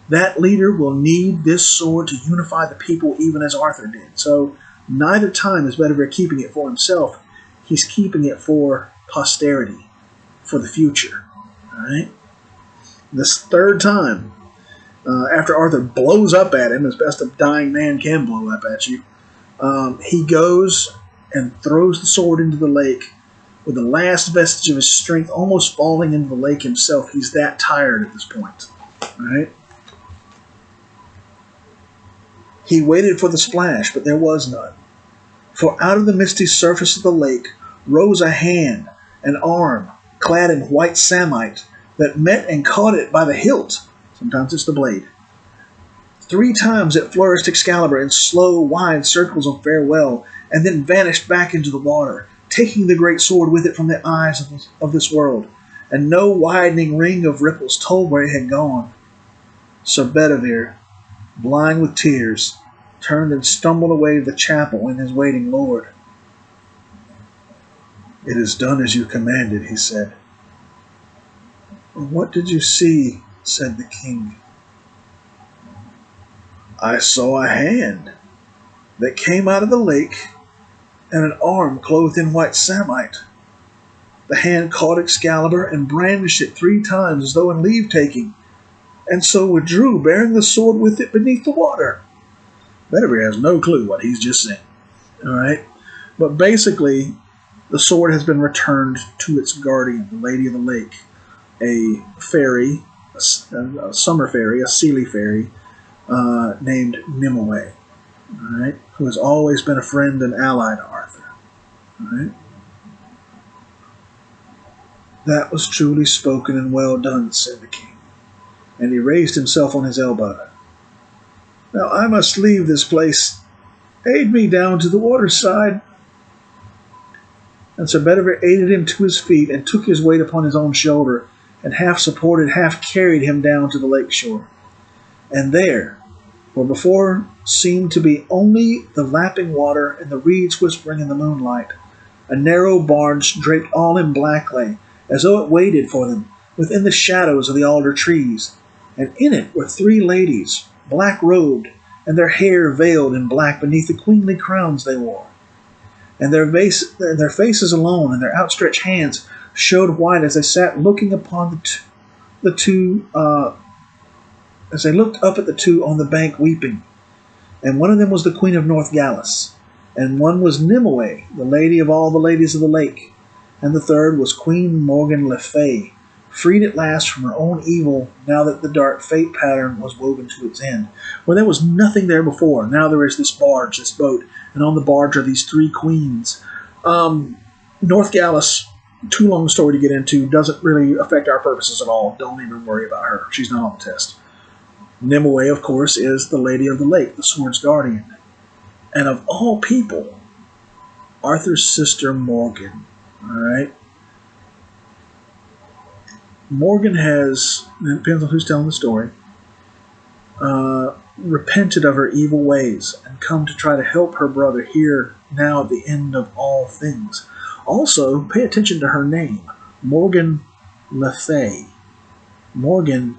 That leader will need this sword to unify the people even as Arthur did. So neither time is Bedivere keeping it for himself. He's keeping it for posterity, for the future. All right? This third time, after Arthur blows up at him, as best a dying man can blow up at you, he goes and throws the sword into the lake with the last vestige of his strength almost falling into the lake himself. He's that tired at this point. All right? He waited for the splash, but there was none. For out of the misty surface of the lake rose a hand, an arm, clad in white samite, that met and caught it by the hilt. Sometimes it's the blade. 3 times it flourished Excalibur in slow, wide circles of farewell, and then vanished back into the water, taking the great sword with it from the eyes of this world, and no widening ring of ripples told where it had gone. Sir Bedivere blind with tears, turned and stumbled away to the chapel and his waiting lord. "It is done as you commanded," he said. "What did you see?" said the king. "I saw a hand that came out of the lake and an arm clothed in white samite. The hand caught Excalibur and brandished it 3 times as though in leave-taking, and so withdrew, bearing the sword with it beneath the water." Bedivere has no clue what he's just saying. All right? But basically, the sword has been returned to its guardian, the Lady of the Lake, a fairy, a summer fairy, a Seelie fairy, named Nimue, all right, who has always been a friend and ally to Arthur. All right? "That was truly spoken and well done," said the king, and he raised himself on his elbow. "Now I must leave this place. Aid me down to the waterside." And Sir Bedivere aided him to his feet and took his weight upon his own shoulder, and half supported, half carried him down to the lake shore. And there, where before seemed to be only the lapping water and the reeds whispering in the moonlight, a narrow barge draped all in black lay, as though it waited for them within the shadows of the alder trees, and in it were 3 ladies, black-robed, and their hair veiled in black beneath the queenly crowns they wore. And their faces alone and their outstretched hands showed white as they sat looking upon as they looked up at the 2 on the bank weeping. And one of them was the Queen of Northgalis, and one was Nimue, the lady of all the ladies of the lake, and the third was Queen Morgan le Fay, freed at last from her own evil now that the dark fate pattern was woven to its end. Where there was nothing there before, now there is this barge, this boat, and on the barge are these 3 queens. Northgalis, too long a story to get into, doesn't really affect our purposes at all. Don't even worry about her. She's not on the test. Nimue, of course, is the Lady of the Lake, the sword's guardian. And of all people, Arthur's sister Morgan. All right? Morgan has, and it depends on who's telling the story, repented of her evil ways and come to try to help her brother here now at the end of all things. Also, pay attention to her name, Morgan le Fay. Morgan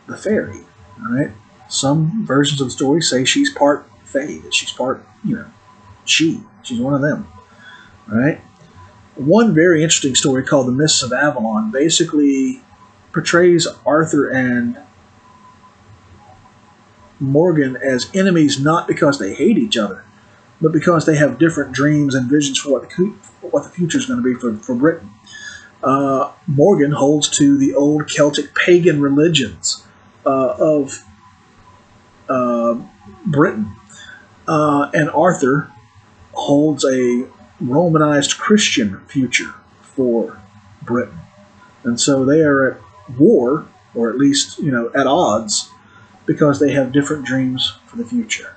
the fairy. All right? Some versions of the story say she's part Fae, that she's part, she's one of them. All right? One very interesting story called The Mists of Avalon basically portrays Arthur and Morgan as enemies not because they hate each other, but because they have different dreams and visions for what the future is going to be for Britain. Morgan holds to the old Celtic pagan religions of Britain, and Arthur holds a Romanized Christian future for Britain. And so they are at war, or at least, at odds, because they have different dreams for the future.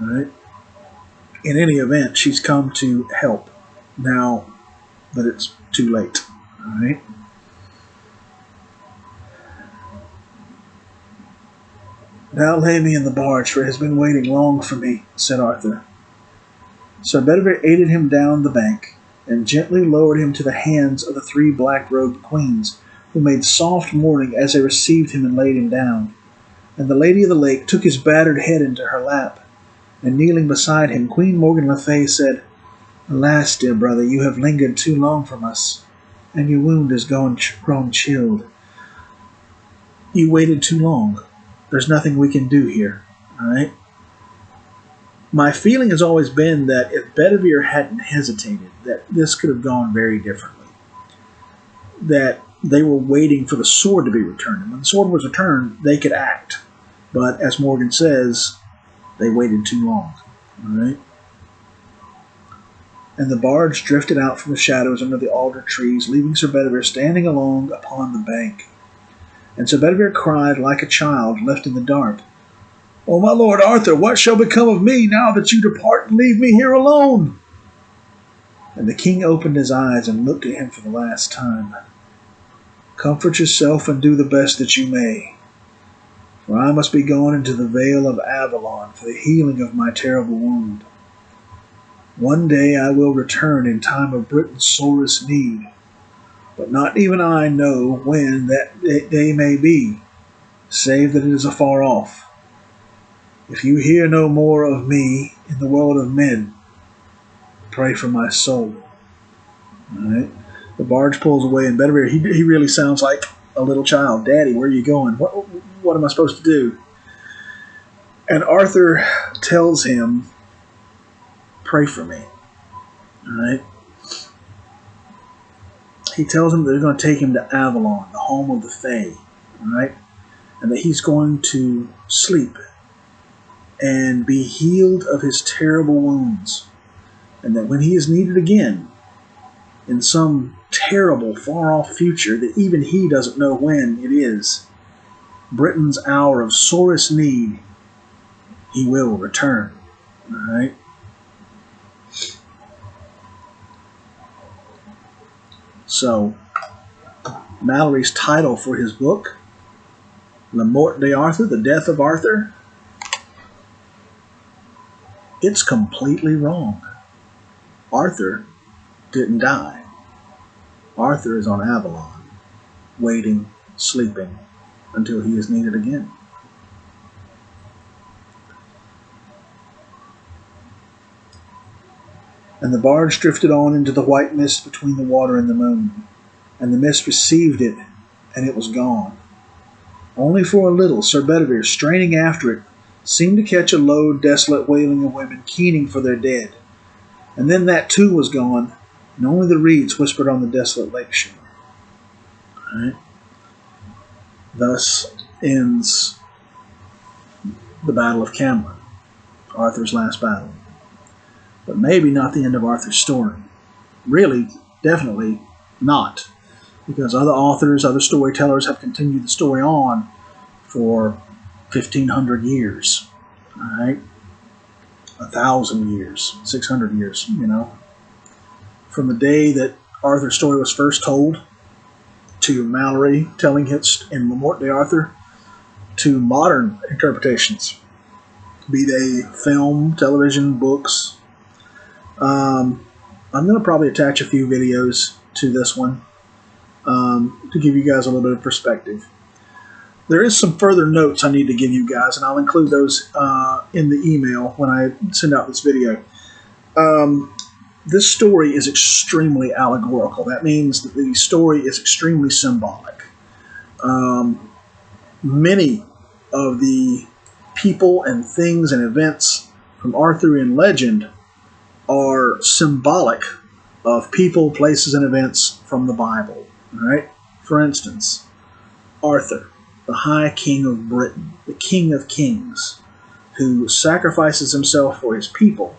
All right? In any event, she's come to help now that it's too late. All right? "Now lay me in the barge, for it has been waiting long for me," said Arthur. So Bedivere aided him down the bank, and gently lowered him to the hands of the 3 black-robed queens, who made soft mourning as they received him and laid him down. And the Lady of the Lake took his battered head into her lap, and kneeling beside him, Queen Morgan le Fay said, "Alas, dear brother, you have lingered too long from us, and your wound has grown chilled. You waited too long. There's nothing we can do here, all right? My feeling has always been that if Bedivere hadn't hesitated, that this could have gone very differently. That they were waiting for the sword to be returned. And when the sword was returned, they could act. But as Morgan says, they waited too long. All right? And the barge drifted out from the shadows under the alder trees, leaving Sir Bedivere standing alone upon the bank. And Sir Bedivere cried like a child left in the dark, "Oh, my lord Arthur, what shall become of me now that you depart and leave me here alone?" And the king opened his eyes and looked at him for the last time. "Comfort yourself and do the best that you may. for I must be gone into the vale of Avalon for the healing of my terrible wound. One day I will return in time of Britain's sorest need, but not even I know when that day may be, save that it is afar off. If you hear no more of me in the world of men, pray for my soul. All right. The barge pulls away, and Bedivere, he really sounds like a little child. Daddy, where are you going? What am I supposed to do? And Arthur tells him, pray for me. All right. He tells him that they're going to take him to Avalon, the home of the Fae. All right. And that he's going to sleep and be healed of his terrible wounds. And that when he is needed again, in some terrible, far-off future that even he doesn't know when it is, Britain's hour of sorest need, he will return. All right? So, Malory's title for his book, La Mort d'Arthur, The Death of Arthur, it's completely wrong. Arthur didn't die. Arthur is on Avalon, waiting, sleeping, until he is needed again. And the barge drifted on into the white mist between the water and the moon, and the mist received it, and it was gone. Only for a little Sir Bedivere, straining after it, seemed to catch a low, desolate wailing of women keening for their dead. And then that too was gone, and only the reeds whispered on the desolate lake shore. Right? Thus ends the Battle of Camlann, Arthur's last battle. But maybe not the end of Arthur's story. Really, definitely not. Because other authors, other storytellers have continued the story on for 1,500 years. All right? 1,000 years, 600 years, From the day that Arthur's story was first told, to Malory telling it in La Mort d'Arthur, to modern interpretations, be they film, television, books. I'm going to probably attach a few videos to this one to give you guys a little bit of perspective. There is some further notes I need to give you guys, and I'll include those in the email when I send out this video. This story is extremely allegorical. That means that the story is extremely symbolic. Many of the people and things and events from Arthurian legend are symbolic of people, places, and events from the Bible. All right? For instance, Arthur, the High King of Britain, the King of Kings, who sacrifices himself for his people,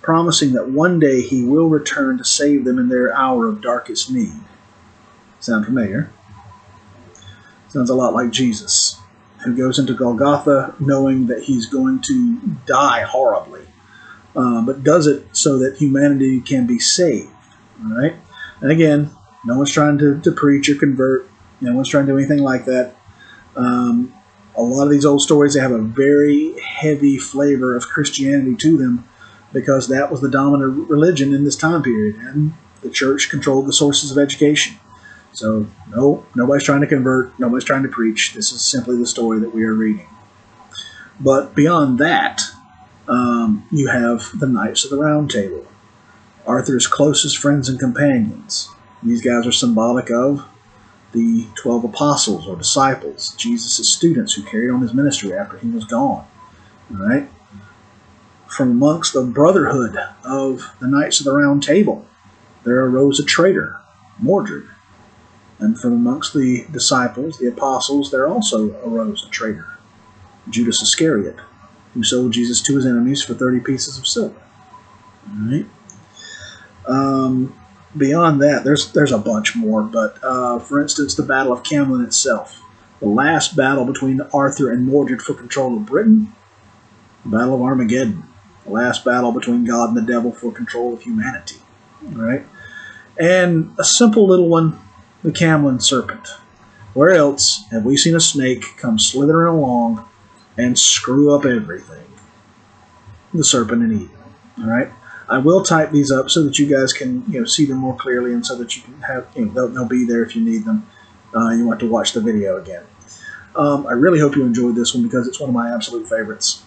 promising that one day he will return to save them in their hour of darkest need. Sound familiar? Sounds a lot like Jesus, who goes into Golgotha knowing that he's going to die horribly, but does it so that humanity can be saved. All right? And again, no one's trying to preach or convert. No one's trying to do anything like that. A lot of these old stories, they have a very heavy flavor of Christianity to them because that was the dominant religion in this time period, and the church controlled the sources of education. So, no, nobody's trying to convert, nobody's trying to preach. This is simply the story that we are reading. But beyond that, you have the Knights of the Round Table, Arthur's closest friends and companions. These guys are symbolic of the 12 apostles or disciples, Jesus' students who carried on his ministry after he was gone. All right? From amongst the brotherhood of the Knights of the Round Table, there arose a traitor, Mordred. And from amongst the disciples, the apostles, there also arose a traitor, Judas Iscariot, who sold Jesus to his enemies for 30 pieces of silver. All right? Beyond that, there's a bunch more, but for instance, the Battle of Camlann itself, the last battle between Arthur and Mordred for control of Britain, the Battle of Armageddon, the last battle between God and the devil for control of humanity. All right? And a simple little one, the Camlann serpent. Where else have we seen a snake come slithering along and screw up everything. The serpent and Eve. All right. I will type these up so that you guys can see them more clearly, and so that you can have they'll be there if you need them. You want to watch the video again. I really hope you enjoyed this one because it's one of my absolute favorites.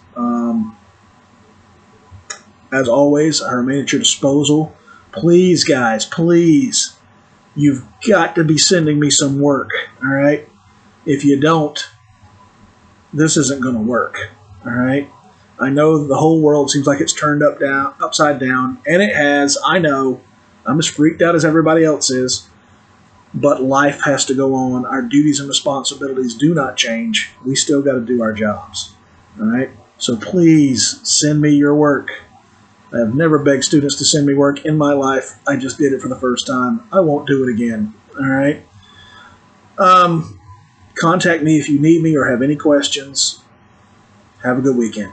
As always, I remain at your disposal. Please, guys, please, you've got to be sending me some work. All right. If you don't, this isn't going to work. All right. I know the whole world seems like it's turned upside down, and it has. I know. I'm as freaked out as everybody else is. But life has to go on. Our duties and responsibilities do not change. We still got to do our jobs. All right? So please send me your work. I have never begged students to send me work in my life. I just did it for the first time. I won't do it again. All right? Contact me if you need me or have any questions. Have a good weekend.